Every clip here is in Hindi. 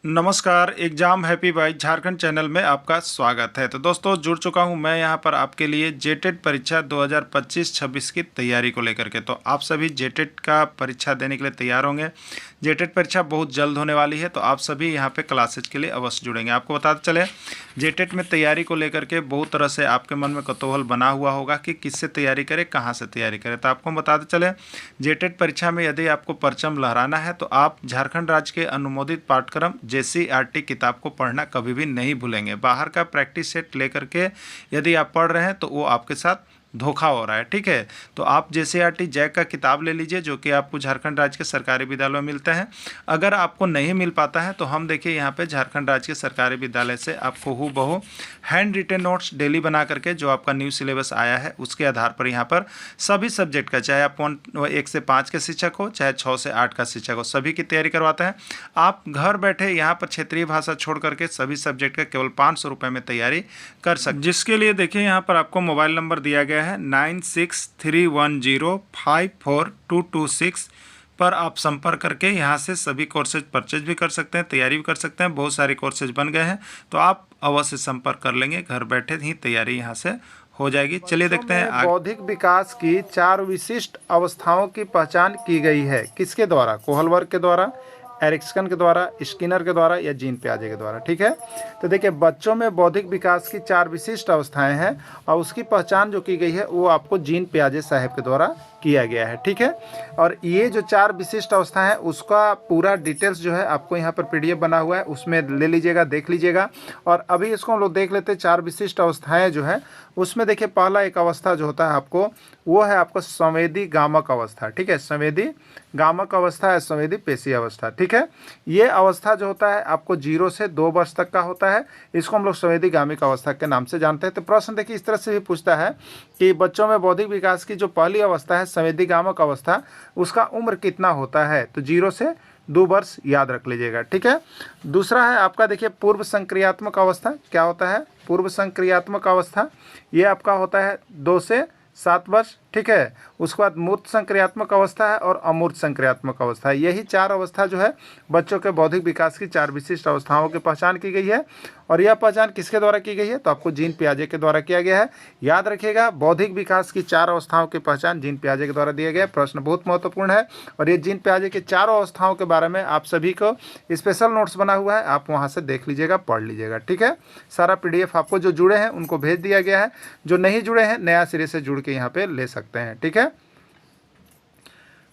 नमस्कार, exam happy by Jharkhand channel में आपका स्वागत है। तो दोस्तों जुड़ चुका हूं मैं यहां पर आपके लिए जेटेट परीक्षा 2025-26 की तैयारी को लेकर के। तो आप सभी जेटेट का परीक्षा देने के लिए तैयार होंगे। जेटेट परीक्षा बहुत जल्द होने वाली है, तो आप सभी यहां पे क्लासेज के लिए अवश्य जुड़ेंगे। आपको बताते चले, जेटेट में तैयारी को लेकर के बहुत तरह से आपके मन में कौतूहल बना हुआ होगा कि किससे तैयारी करें, कहाँ से तैयारी करें। तो आपको बताते चले, जेटेट परीक्षा में यदि आपको परचम लहराना है तो आप झारखंड राज्य के अनुमोदित पाठ्यक्रम JCERT किताब को पढ़ना कभी भी नहीं भूलेंगे। बाहर का प्रैक्टिस सेट लेकर के यदि आप पढ़ रहे हैं तो वो आपके साथ धोखा हो रहा है, ठीक है। तो आप JCERT जैक का किताब ले लीजिए, जो कि आपको झारखंड राज्य के सरकारी विद्यालयों में मिलते हैं। अगर आपको नहीं मिल पाता है तो हम देखिए यहाँ पे झारखंड राज्य के सरकारी विद्यालय से आपको हूबहू हैंड रिटेन नोट्स डेली बना करके, जो आपका न्यू सिलेबस आया है उसके आधार पर यहाँ पर सभी सब्जेक्ट का, चाहे आप 1 से 5 के शिक्षक हो, चाहे 6 से 8 का शिक्षक हो, सभी की तैयारी करवाते हैं। आप घर बैठे यहाँ पर क्षेत्रीय भाषा छोड़ करके सभी सब्जेक्ट का केवल 500 रुपये में तैयारी कर सकते, जिसके लिए देखिए यहाँ पर आपको मोबाइल नंबर दिया गया है 9631054226 पर आप संपर्क करके यहाँ से सभी कोर्सेज परचेज भी कर सकते हैं, तैयारी भी कर सकते हैं। बहुत सारे कोर्सेज बन गए हैं, तो आप अवश्य संपर्क कर लेंगे, घर बैठे ही तैयारी यहाँ से हो जाएगी। चलिए देखते हैं आगे। बौद्धिक विकास की 4 विशिष्ट अवस्थाओं की पहचान की गई है। किसके द्वारा? कोहलबर्ग के द्वारा, एरिक्सन के द्वारा, स्किनर के द्वारा या जीन पियाजे के द्वारा, ठीक है। तो देखिए, बच्चों में बौद्धिक विकास की 4 विशिष्ट अवस्थाएं हैं और उसकी पहचान जो की गई है वो आपको जीन पियाजे साहब के द्वारा किया गया है, ठीक है। और ये जो 4 विशिष्ट अवस्थाएं हैं उसका पूरा डिटेल्स जो है आपको यहाँ पर PDF बना हुआ है, उसमें ले लीजिएगा, देख लीजिएगा। और अभी इसको हम लोग देख लेते हैं। 4 विशिष्ट अवस्थाएं जो है उसमें देखिए, पहला एक अवस्था जो होता है आपको, वो है आपको संवेदी गामक अवस्था, ठीक है। संवेदी गामक अवस्था है संवेदी पेशी अवस्था, ठीक है। ये अवस्था जो होता है आपको 0 से 2 वर्ष तक का होता है। इसको हम लोग संवेदी गामिक अवस्था के नाम से जानते हैं। तो प्रश्न देखिए इस तरह से भी पूछता है कि बच्चों में बौद्धिक विकास की जो पहली अवस्था है संवेदी गामक अवस्था, उसका उम्र कितना होता है? तो 0 से 2 वर्ष याद रख लीजिएगा, ठीक है। दूसरा है आपका देखिए पूर्व संक्रियात्मक अवस्था। क्या होता है पूर्व संक्रियात्मक अवस्था? ये आपका होता है 2 से 7 वर्ष, ठीक है। उसके बाद मूर्त संक्रियात्मक अवस्था है और अमूर्त संक्रियात्मक अवस्था है। यही 4 अवस्था जो है बच्चों के बौद्धिक विकास की 4 विशिष्ट अवस्थाओं की पहचान की गई है। और यह पहचान किसके द्वारा की गई है? तो आपको जीन पियाजे के द्वारा किया गया है। याद रखिएगा, बौद्धिक विकास की 4 अवस्थाओं की पहचान जीन पियाजे के द्वारा दिया गया है। प्रश्न बहुत महत्वपूर्ण है और ये जीन पियाजे की 4 अवस्थाओं के बारे में आप सभी को स्पेशल नोट्स बना हुआ है, आप वहाँ से देख लीजिएगा, पढ़ लीजिएगा, ठीक है। सारा PDF आपको जो जुड़े हैं उनको भेज दिया गया है, जो नहीं जुड़े हैं नया सिरे से जुड़ के यहाँ पे ले सकते हैं, ठीक है।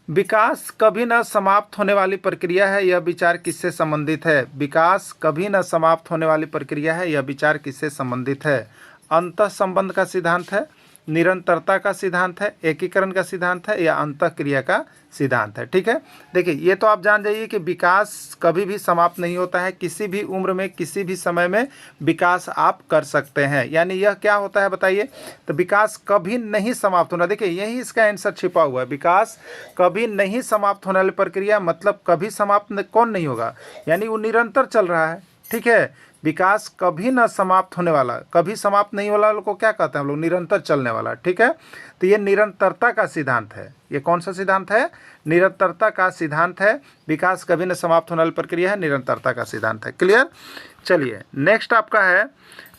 विकास कभी न समाप्त होने वाली प्रक्रिया है, यह विचार किससे संबंधित है? विकास कभी न समाप्त होने वाली प्रक्रिया है, यह विचार किससे संबंधित है? अंतः संबंध का सिद्धांत है, निरंतरता का सिद्धांत है, एकीकरण का सिद्धांत है या अंतःक्रिया का सिद्धांत है, ठीक है। देखिए, ये तो आप जान जाइए कि विकास कभी भी समाप्त नहीं होता है। किसी भी उम्र में किसी भी समय में विकास आप कर सकते हैं। यानी यह क्या होता है बताइए? तो विकास कभी नहीं समाप्त होना, देखिए यही इसका आंसर छिपा हुआ है। विकास कभी नहीं समाप्त होने वाली प्रक्रिया, मतलब कभी समाप्त कौन नहीं होगा, यानी वो निरंतर चल रहा है, ठीक है। विकास कभी न समाप्त होने वाला, कभी समाप्त नहीं वाला को क्या कहते हैं हम लोग? निरंतर चलने वाला, ठीक है। तो ये निरंतरता का सिद्धांत है। ये कौन सा सिद्धांत है? निरंतरता का सिद्धांत है। विकास कभी न समाप्त होने वाली प्रक्रिया है, निरंतरता का सिद्धांत है। क्लियर? चलिए नेक्स्ट आपका है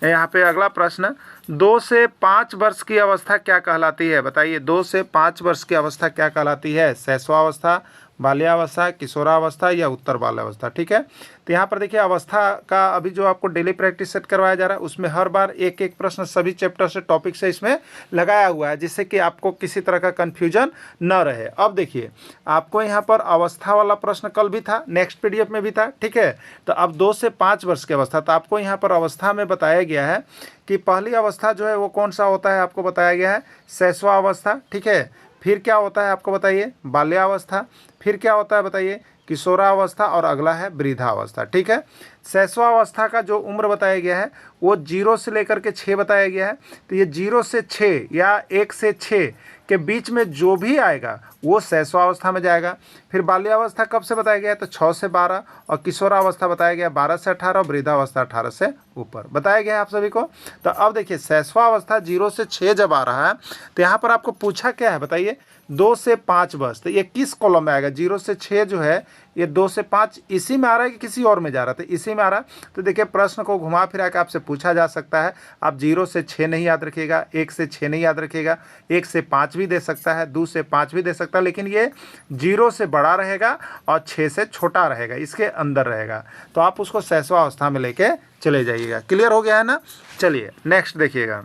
यहाँ पे अगला प्रश्न, 2 से 5 वर्ष की अवस्था क्या कहलाती है? बताइए, 2 से 5 वर्ष की अवस्था क्या कहलाती है? शैशवावस्था, बाल्यावस्था, किशोरावस्था या उत्तर बाल्यावस्था, ठीक है। तो यहाँ पर देखिए, अवस्था का अभी जो आपको डेली प्रैक्टिस सेट करवाया जा रहा है उसमें हर बार एक एक प्रश्न सभी चैप्टर से, टॉपिक से इसमें लगाया हुआ है, जिससे कि आपको किसी तरह का कन्फ्यूजन न रहे। अब देखिए, आपको यहाँ पर अवस्था वाला प्रश्न कल भी था, नेक्स्ट PDF में भी था, ठीक है। तो अब 2 से 5 वर्ष की अवस्था, तो आपको यहाँ पर अवस्था में बताया गया है कि पहली अवस्था जो है वो कौन सा होता है, आपको बताया गया है शैशवावस्था, ठीक है। फिर क्या होता है आपको बताइए? बाल्यावस्था। फिर क्या होता है बताइए? किशोरावस्था। और अगला है वृद्धावस्था, ठीक है। शैशवावस्था का जो उम्र बताया गया है वो 0 से लेकर के 6 बताया गया है। तो ये 0 से 6 या 1 से 6 के बीच में जो भी आएगा वो शैशवावस्था में जाएगा। फिर बाल्यावस्था कब से बताया गया है? तो 6 से 12। और किशोरावस्था बताया गया 12 से 18 और वृद्धावस्था 18 से ऊपर बताया गया है आप सभी को। तो अब देखिए, शैशवावस्था 0 से 6 जब आ रहा है तो यहाँ पर आपको पूछा क्या है बताइए? 2 से 5 वर्ष, तो ये किस कॉलम में आएगा? 0 से 6 जो है ये 2 से 5 इसी में आ रहा है कि किसी और में जा रहा था? इसी में आ रहा है। तो देखिए प्रश्न को घुमा फिरा के आपसे पूछा जा सकता है। आप 0 से 6 नहीं याद रखिएगा, 1 से 6 नहीं याद रखिएगा, 1 से 5 भी दे सकता है, 2 से 5 भी दे सकता है, लेकिन ये 0 से बड़ा रहेगा और 6 से छोटा रहेगा, इसके अंदर रहेगा। तो आप उसको शैशवावस्था में लेके चले जाइएगा। क्लियर हो गया है ना? चलिए नेक्स्ट देखिएगा।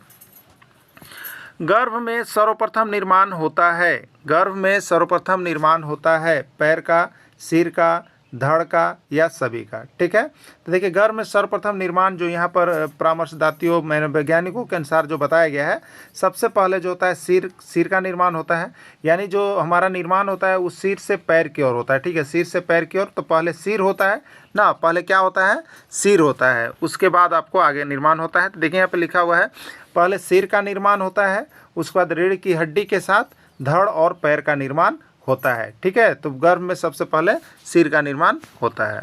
गर्भ में सर्वप्रथम निर्माण होता है, गर्भ में सर्वप्रथम निर्माण होता है पैर का, सिर का, धड़ का या सभी का। ठीक है, तो देखिए गर्भ में सर्वप्रथम निर्माण जो यहाँ पर परामर्शदाताओं वैज्ञानिकों के अनुसार जो बताया गया है, सबसे पहले जो होता है सिर का निर्माण होता है। यानी जो हमारा निर्माण होता है वो सिर से पैर की ओर होता है। ठीक है, सिर से पैर की ओर, तो पहले सिर होता है ना, पहले क्या होता है? सिर होता है, उसके बाद आपको आगे निर्माण होता है। तो देखिए यहाँ पे लिखा हुआ है पहले सिर का निर्माण होता है, उसके बाद रीढ़ की हड्डी के साथ धड़ और पैर का निर्माण होता है। ठीक है, तो गर्भ में सबसे पहले सिर का निर्माण होता है।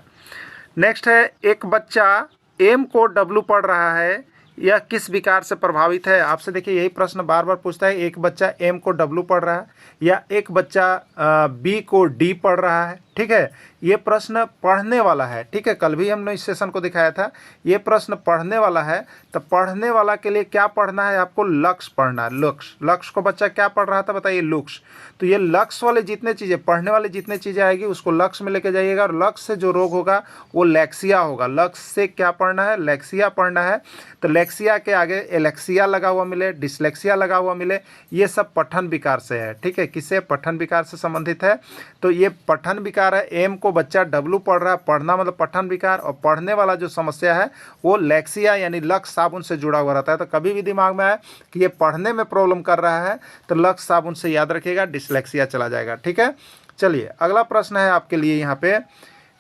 नेक्स्ट है, एक बच्चा एम को डब्ल्यू पढ़ रहा है, यह किस विकार से प्रभावित है? आपसे देखिए यही प्रश्न बार बार पूछता है। एक बच्चा एम को डब्ल्यू पढ़ रहा है या एक बच्चा बी को डी पढ़ रहा है। ठीक है, ये प्रश्न पढ़ने वाला है। ठीक है, कल भी हमने इस सेशन को दिखाया था। ये प्रश्न पढ़ने वाला है, तो पढ़ने वाला के लिए क्या पढ़ना है? आपको लक्ष्य पढ़ना है। लक्ष्य को बच्चा क्या पढ़ रहा था बताइए? लक्ष्य। तो ये लक्ष्य वाले जितने चीज़ें पढ़ने वाले जितने चीज़ें आएगी उसको लक्ष्य में लेके जाइएगा, और लक्ष्य से जो रोग होगा वो लैक्सिया होगा। लक्ष्य से क्या पढ़ना है? लैक्सिया पढ़ना है। तो लैक्सिया के आगे एलेक्सिया लगा हुआ मिले, डिसलेक्सिया लगा हुआ मिले, ये सब पठन विकार से है। ठीक है, किससे? पठन विकार से संबंधित है। तो ये पठन विकार है। एम को बच्चा डब्ल्यू पढ़ रहा है, पढ़ना मतलब पठन विकार, और पढ़ने वाला जो समस्या है वो लैक्सिया यानी लक्ष्य साबुन से जुड़ा हुआ रहता है। तो कभी भी दिमाग में आए कि ये पढ़ने में प्रॉब्लम कर रहा है तो लक्ष्य साबुन से याद रखिएगा, डिसलेक्सिया चला जाएगा। ठीक है, चलिए अगला प्रश्न है आपके लिए यहाँ पे।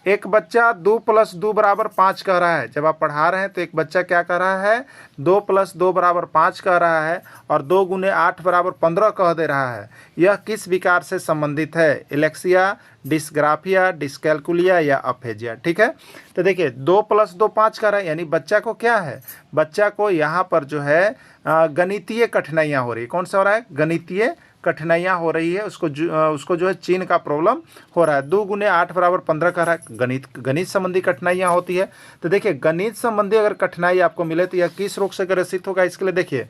एक बच्चा 2 + 2 = 5 कह रहा है। जब आप पढ़ा रहे हैं तो एक बच्चा क्या कह रहा है? 2 + 2 = 5 कह रहा है, और 2 × 8 = 15 कह दे रहा है। यह किस विकार से संबंधित है? एलेक्सिया, डिस्ग्राफिया, डिस्कैल्कुलिया या अफेजिया। ठीक है, तो देखिए 2 + 2 5 कह रहा है, यानी बच्चा को क्या है? बच्चा को यहाँ पर जो है गणितीय कठिनाइयाँ हो रही है। कौन सा हो रहा है? गणितीय कठिनाइयाँ हो रही है। उसको जो है चीन का प्रॉब्लम हो रहा है। 2 × 8 = 15 कह रहा है। गणित संबंधी कठिनाइयाँ होती है। तो देखिए गणित संबंधी अगर कठिनाई आपको मिले तो यह किस रोग से ग्रसित होगा? इसके लिए देखिए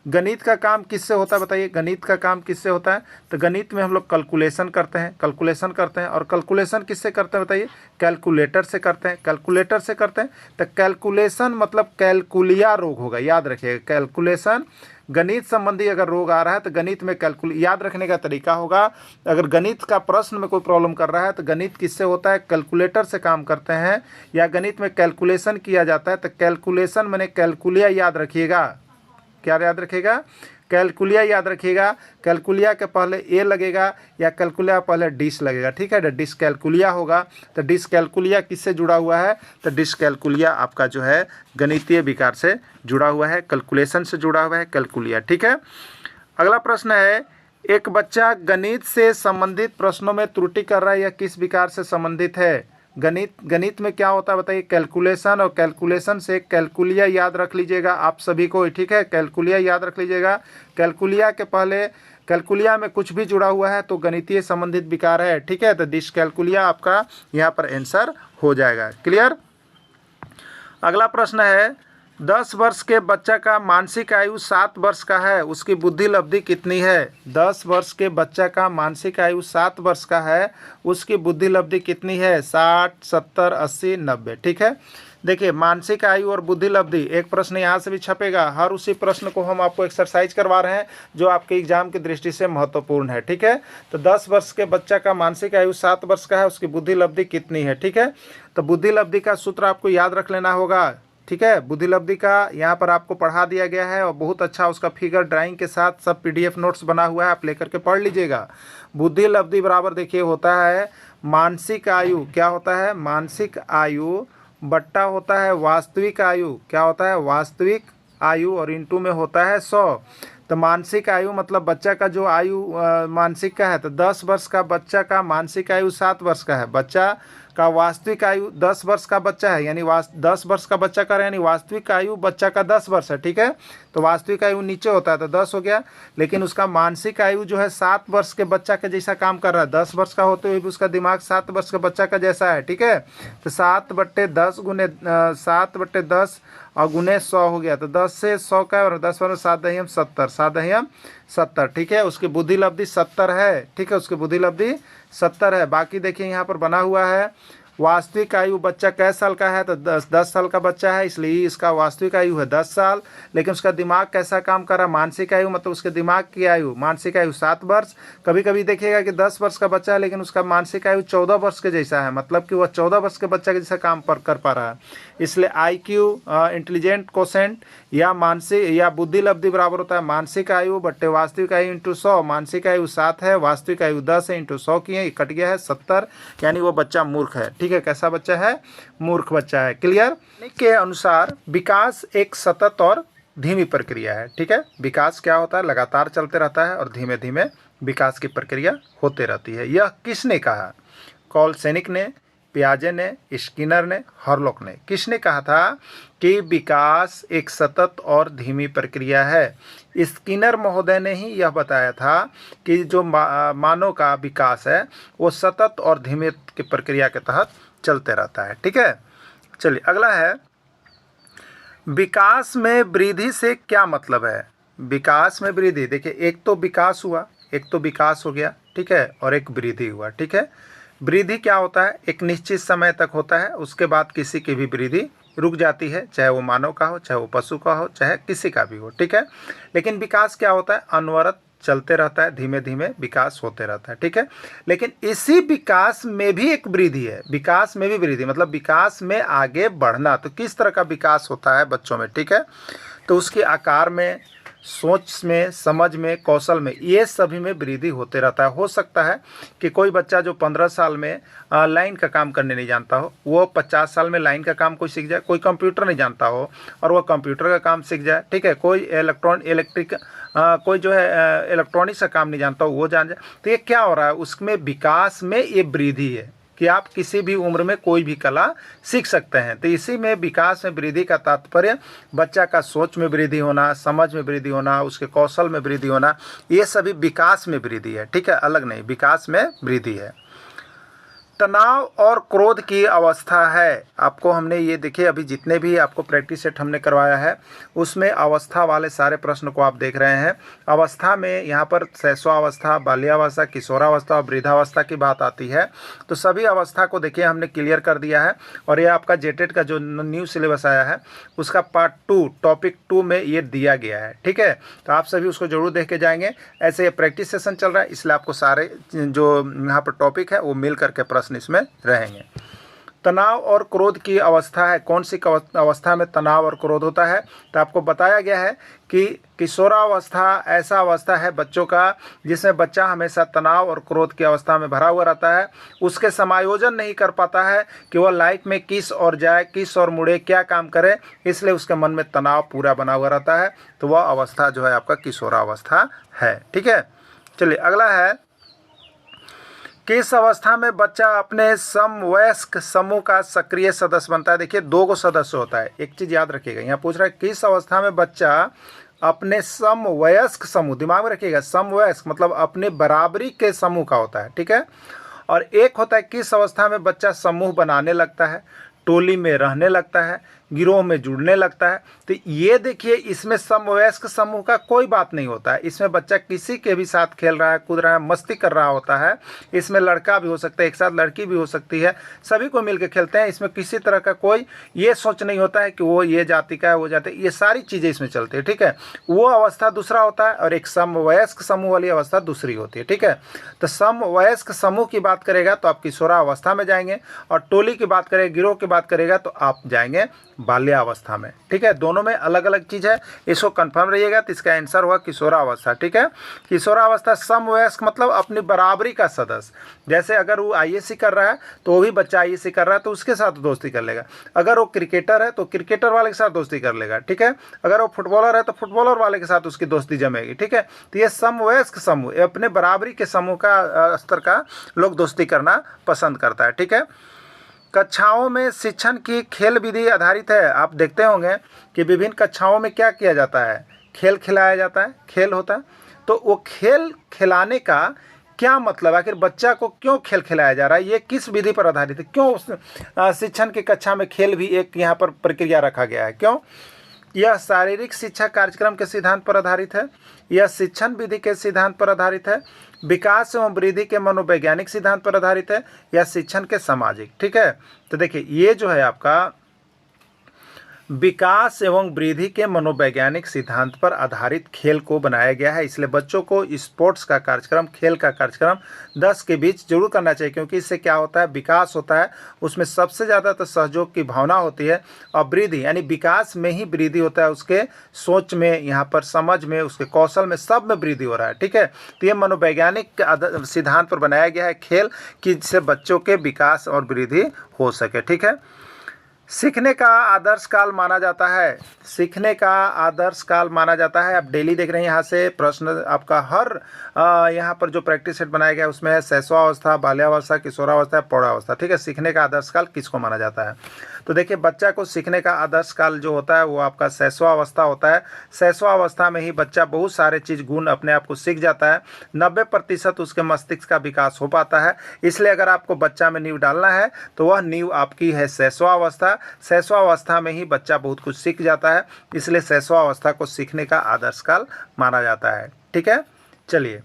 गणित का काम किससे होता है बताइए? गणित का काम किससे होता है? तो गणित में हम लोग कैलकुलेशन करते हैं, और कैलकुलेशन किससे करते हैं बताइए? कैलकुलेटर से करते हैं, कैलकुलेटर से करते हैं। तो कैलकुलेशन मतलब कैलकुलिया रोग होगा, याद रखिएगा। कैलकुलेशन गणित संबंधी अगर रोग आ रहा है तो गणित में याद रखने का तरीका होगा। अगर गणित का प्रश्न में कोई प्रॉब्लम कर रहा है तो गणित किससे होता है? कैलकुलेटर से काम करते हैं, या गणित में कैलकुलेशन किया जाता है। तो कैलकुलेशन मैंने कैलकुलिया याद रखिएगा। क्या याद रखिएगा? कैलकुलिया याद रखिएगा। कैलकुलिया के पहले ए लगेगा या कैलकुलिया पहले डिस लगेगा। ठीक है, डिसकैल्कुलिया होगा। तो डिसकैल्कुलिया किससे जुड़ा हुआ है? तो डिसकैल्कुलिया आपका जो है गणितीय विकार से जुड़ा हुआ है, कैलकुलेशन से जुड़ा हुआ है कैलकुलिया। ठीक है, अगला प्रश्न है, एक बच्चा गणित से संबंधित प्रश्नों में त्रुटि कर रहा है, यह किस विकार से संबंधित है? गणित में क्या होता है बताइए? कैलकुलेशन, और कैलकुलेशन से कैलकुलिया याद रख लीजिएगा आप सभी को। ठीक है, कैलकुलिया याद रख लीजिएगा। कैलकुलिया के पहले कैलकुलिया में कुछ भी जुड़ा हुआ है तो गणितीय संबंधित विकार है। ठीक है, तो डिसकैल्कुलिया आपका यहाँ पर आंसर हो जाएगा। क्लियर? अगला प्रश्न है, 10 वर्ष के बच्चा का मानसिक आयु 7 वर्ष का है, उसकी बुद्धि लब्धि कितनी है? 10 वर्ष के बच्चा का मानसिक आयु 7 वर्ष का है, उसकी बुद्धि लब्धि कितनी है? 60, 70, 80, 90। ठीक है, देखिए मानसिक आयु और बुद्धि लब्धि, एक प्रश्न यहाँ से भी छपेगा। हर उसी प्रश्न को हम आपको एक्सरसाइज करवा रहे हैं जो आपके एग्जाम की दृष्टि से महत्वपूर्ण है। ठीक है, तो 10 वर्ष के बच्चा का मानसिक आयु 7 वर्ष का है, उसकी बुद्धि लब्धि कितनी है? ठीक है, तो बुद्धि लब्धि का सूत्र आपको याद रख लेना होगा। ठीक है, बुद्धि लब्धि का यहाँ पर आपको पढ़ा दिया गया है, और बहुत अच्छा उसका फिगर ड्राइंग के साथ सब PDF नोट्स बना हुआ है, आप लेकर के पढ़ लीजिएगा। बुद्धि लब्धि बराबर देखिए होता है मानसिक आयु, क्या होता है? मानसिक आयु बट्टा होता है वास्तविक आयु, क्या होता है? वास्तविक आयु, और इंटू में होता है 100। तो मानसिक आयु मतलब बच्चा का जो आयु मानसिक का है, तो 10 वर्ष का बच्चा का मानसिक आयु 7 वर्ष का है। बच्चा का वास्तविक आयु 10 वर्ष का बच्चा है, यानी 10 वर्ष का बच्चा का यानी वास्तविक आयु बच्चा का 10 वर्ष है, ठीक है। तो वास्तविक आयु नीचे होता है तो 10 हो गया, लेकिन उसका मानसिक आयु जो है 7 वर्ष के बच्चा के जैसा काम कर रहा है। 10 वर्ष का होते हुए भी उसका दिमाग 7 वर्ष के बच्चा का जैसा है, ठीक है। तो 7/10 गुने 7/10 और गुने 100 हो गया, तो 10 से 100 का और 10 पर 7 दहियम 70, 7 दहियम 70, ठीक है। उसकी बुद्धि लब्धि 70 है, ठीक है, उसकी बुद्धि लब्धि 70 है। बाकी देखिए यहाँ पर बना हुआ है वास्तविक आयु बच्चा कैसे साल का है, तो 10 साल का बच्चा है, इसलिए इसका वास्तविक आयु है 10 साल, लेकिन उसका दिमाग कैसा काम कर रहा है, मानसिक आयु मतलब उसके दिमाग की आयु, मानसिक आयु 7 वर्ष। कभी कभी देखिएगा कि 10 वर्ष का बच्चा है लेकिन उसका मानसिक आयु 14 वर्ष के जैसा है, मतलब कि वह 14 वर्ष के बच्चा के जैसा काम कर पा रहा है। इसलिए IQ इंटेलिजेंट कोसेंट या मानसिक या बुद्धि लब्धि बराबर होता है मानसिक आयु बट्टे वास्तविक आयु इंटू 100। मानसिक आयु 7 है, वास्तविक आयु 10 है, इंटू 100 किए कट गया है 70, यानी वो बच्चा मूर्ख है, ठीक है। कैसा बच्चा है, मूर्ख बच्चा है। क्लियर के अनुसार विकास एक सतत और धीमी प्रक्रिया है, ठीक है। विकास क्या होता है, लगातार चलते रहता है और धीमे धीमे विकास की प्रक्रिया होते रहती है। यह किसने कहा, कॉलसेनिक ने, पियाजे ने, स्किनर ने, हॉरलॉक ने। किसने कहा था कि विकास एक सतत और धीमी प्रक्रिया है। स्किनर महोदय ने ही यह बताया था कि जो मानव का विकास है वो सतत और धीमे की प्रक्रिया के तहत चलते रहता है, ठीक है। चलिए अगला है, विकास में वृद्धि से क्या मतलब है। विकास में वृद्धि, देखिए एक तो विकास हुआ, एक तो विकास हो गया, ठीक है, और एक वृद्धि हुआ, ठीक है। वृद्धि क्या होता है, एक निश्चित समय तक होता है, उसके बाद किसी की भी वृद्धि रुक जाती है, चाहे वो मानव का हो, चाहे वो पशु का हो, चाहे किसी का भी हो, ठीक है। लेकिन विकास क्या होता है, अनवरत चलते रहता है, धीमे धीमे विकास होते रहता है, ठीक है। लेकिन इसी विकास में भी एक वृद्धि है, विकास में भी वृद्धि मतलब विकास में आगे बढ़ना। तो किस तरह का विकास होता है बच्चों में, ठीक है। तो उसके आकार में, सोच में, समझ में, कौशल में, ये सभी में वृद्धि होते रहता है। हो सकता है कि कोई बच्चा जो 15 साल में लाइन का काम करने नहीं जानता हो, वो 50 साल में लाइन का काम कोई सीख जाए। कोई कंप्यूटर नहीं जानता हो और वो कंप्यूटर का काम सीख जाए, ठीक है। कोई कोई जो है इलेक्ट्रॉनिक्स का काम नहीं जानता हो, वो जान जाए। तो ये क्या हो रहा है, उसमें विकास में ये वृद्धि है कि आप किसी भी उम्र में कोई भी कला सीख सकते हैं। तो इसी में विकास में वृद्धि का तात्पर्य बच्चा का सोच में वृद्धि होना, समझ में वृद्धि होना, उसके कौशल में वृद्धि होना, ये सभी विकास में वृद्धि है, ठीक है, अलग नहीं, विकास में वृद्धि है। तनाव और क्रोध की अवस्था है। आपको हमने ये देखिए अभी जितने भी आपको प्रैक्टिस सेट हमने करवाया है उसमें अवस्था वाले सारे प्रश्न को आप देख रहे हैं। अवस्था में यहाँ पर शैशवावस्था, बाल्यावस्था, किशोरावस्था और वृद्धावस्था की बात आती है। तो सभी अवस्था को देखिए हमने क्लियर कर दिया है और ये आपका जेटेट का जो न्यू सिलेबस आया है उसका पार्ट 2 टॉपिक 2 में ये दिया गया है, ठीक है। तो आप सभी उसको जरूर देख के जाएंगे। ऐसे ये प्रैक्टिस सेशन चल रहा है इसलिए आपको सारे जो यहाँ पर टॉपिक है वो मिल करके प्रश्न इसमें रहेंगे। तनाव और क्रोध की अवस्था है, कौन सी अवस्था में तनाव और क्रोध होता है। तो आपको बताया गया है कि किशोरावस्था ऐसा अवस्था है बच्चों का जिसमें बच्चा हमेशा तनाव और क्रोध की अवस्था में भरा हुआ रहता है। उसके समायोजन नहीं कर पाता है कि वह लाइफ में किस और जाए, किस और मुड़े, क्या काम करे, इसलिए उसके मन में तनाव पूरा बना हुआ रहता है। तो वह अवस्था जो है आपका किशोरावस्था है, ठीक है। चलिए अगला है, किस अवस्था में बच्चा अपने समवयस्क समूह का सक्रिय सदस्य बनता है। देखिए 2 सदस्य होता है, एक चीज़ याद रखिएगा, यहाँ पूछ रहा है किस अवस्था में बच्चा अपने समवयस्क समूह, दिमाग में रखिएगा, समवयस्क मतलब अपने बराबरी के समूह का होता है, ठीक है। और एक होता है किस अवस्था में बच्चा समूह बनाने लगता है, टोली में रहने लगता है, गिरोह में जुड़ने लगता है। तो ये देखिए इसमें समवयस्क समूह का कोई बात नहीं होता है। इसमें बच्चा किसी के भी साथ खेल रहा है, कूद रहा है, मस्ती कर रहा होता है। इसमें लड़का भी हो सकता है, एक साथ लड़की भी हो सकती है, सभी को मिलकर खेलते हैं। इसमें किसी तरह का कोई ये सोच नहीं होता है कि वो ये जाति का है, वो जाति, ये सारी चीज़ें इसमें चलती है, ठीक है। वो अवस्था दूसरा होता है और एक समवयस्क समूह वाली अवस्था दूसरी होती है, ठीक है। तो समवयस्क समूह की बात करेगा तो आप किशोरावस्था में जाएंगे और टोली की बात करेगा, गिरोह की बात करेगा तो आप जाएंगे बाल्यावस्था में, ठीक है। दोनों में अलग अलग चीज़ है, इसको कंफर्म रहिएगा। तो इसका आंसर हुआ किशोरावस्था, ठीक है। किशोरावस्था समवयस्क मतलब अपनी बराबरी का सदस्य। जैसे अगर वो IAC कर रहा है तो वो भी बच्चा IAC कर रहा है तो उसके साथ दोस्ती कर लेगा। अगर वो क्रिकेटर है तो क्रिकेटर वाले के साथ दोस्ती कर लेगा, ठीक है। अगर वो फुटबॉलर है तो फुटबॉलर वाले के साथ उसकी दोस्ती जमेगी, ठीक है। तो ये समवयस्क समूह, ये अपने बराबरी के समूह का स्तर का लोग दोस्ती करना पसंद करता है, ठीक है। कक्षाओं में शिक्षण की खेल विधि आधारित है। आप देखते होंगे कि विभिन्न कक्षाओं में क्या किया जाता है, खेल खिलाया जाता है, खेल होता है। तो वो खेल खिलाने का क्या मतलब, आखिर बच्चा को क्यों खेल खिलाया जा रहा है, ये किस विधि पर आधारित है, क्यों शिक्षण की कक्षा में खेल भी एक यहाँ पर प्रक्रिया रखा गया है, क्यों? यह शारीरिक शिक्षा कार्यक्रम के सिद्धांत पर आधारित है, यह शिक्षण विधि के सिद्धांत पर आधारित है, विकास एवं वृद्धि के मनोवैज्ञानिक सिद्धांत पर आधारित है, या शिक्षण के सामाजिक। ठीक है, तो देखिए ये जो है आपका विकास एवं वृद्धि के मनोवैज्ञानिक सिद्धांत पर आधारित खेल को बनाया गया है। इसलिए बच्चों को स्पोर्ट्स का कार्यक्रम, खेल का कार्यक्रम 10 के बीच जरूर करना चाहिए, क्योंकि इससे क्या होता है, विकास होता है, उसमें सबसे ज़्यादा तो सहयोग की भावना होती है, और वृद्धि यानी विकास में ही वृद्धि होता है, उसके सोच में, यहाँ पर समझ में, उसके कौशल में, सब में वृद्धि हो रहा है। ठीक है, तो ये मनोवैज्ञानिक सिद्धांत पर बनाया गया है खेल, कि जिससे बच्चों के विकास और वृद्धि हो सके। ठीक है, सीखने का आदर्श काल माना जाता है, सीखने का आदर्श काल माना जाता है। आप डेली देख रहे हैं यहाँ से प्रश्न आपका हर यहाँ पर जो प्रैक्टिस सेट बनाया गया है उसमें है शैशवावस्था, बाल्यावस्था, किशोरावस्था, प्रौढ़ावस्था। ठीक है, सीखने का आदर्श काल किसको माना जाता है? तो देखिए बच्चा को सीखने का आदर्श काल जो होता है वो आपका शैशवावस्था होता है। शैशवावस्था में ही बच्चा बहुत सारे चीज़ गुण अपने आप को सीख जाता है, 90% उसके मस्तिष्क का विकास हो पाता है। इसलिए अगर आपको बच्चा में नींव डालना है तो वह नींव आपकी है शैशवावस्था। शैशवावस्था में ही बच्चा बहुत कुछ सीख जाता है, इसलिए शैशवावस्था को सीखने का आदर्श काल माना जाता है। ठीक है, चलिए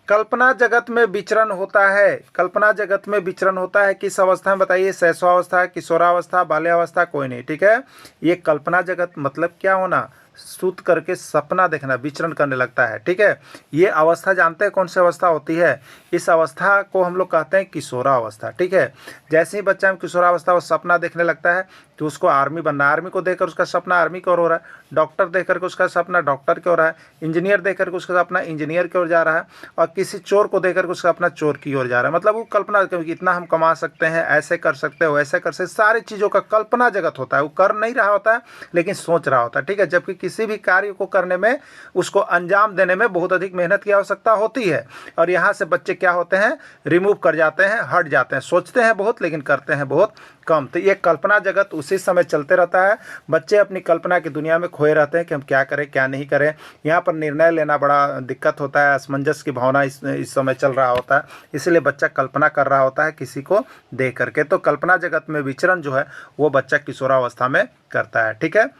कल्पना जगत में विचरण होता है, कल्पना जगत में विचरण होता है किस अवस्था में बताइए? शैशवावस्था, किशोरावस्था, बाल्यावस्था, कोई नहीं। ठीक है, ये कल्पना जगत मतलब क्या होना, सुत करके सपना देखना, विचरण करने लगता है। ठीक है, ये अवस्था जानते हैं कौन सी अवस्था होती है? इस अवस्था को हम लोग कहते हैं किशोरावस्था। ठीक है, जैसे ही बच्चा में किशोरावस्था वो सपना देखने लगता है तो उसको आर्मी बनना, आर्मी को देखकर उसका सपना आर्मी की ओर हो रहा है, डॉक्टर देखकर उसका सपना डॉक्टर की ओर है, इंजीनियर देखकर उसका सपना इंजीनियर की ओर जा रहा है, और किसी चोर को देखकर उसका अपना चोर की ओर जा रहा है। मतलब वो कल्पना, क्योंकि इतना हम कमा सकते हैं, ऐसे कर सकते हैं, वैसे कर सकते, सारी चीज़ों का कल्पना जगत होता है। वो कर नहीं रहा होता है लेकिन सोच रहा होता है। ठीक है, जबकि किसी भी कार्य को करने में, उसको अंजाम देने में बहुत अधिक मेहनत की आवश्यकता होती है, और यहाँ से बच्चे क्या होते हैं, रिमूव कर जाते हैं, हट जाते हैं, सोचते हैं बहुत लेकिन करते हैं बहुत कम। तो ये कल्पना जगत उसी समय चलते रहता है, बच्चे अपनी कल्पना की दुनिया में खोए रहते हैं कि हम क्या करें क्या नहीं करें। यहाँ पर निर्णय लेना बड़ा दिक्कत होता है, असमंजस की भावना इस समय चल रहा होता है, इसलिए बच्चा कल्पना कर रहा होता है किसी को देख करके। तो कल्पना जगत में विचरण जो है वो बच्चा किशोरावस्था में करता है। ठीक है,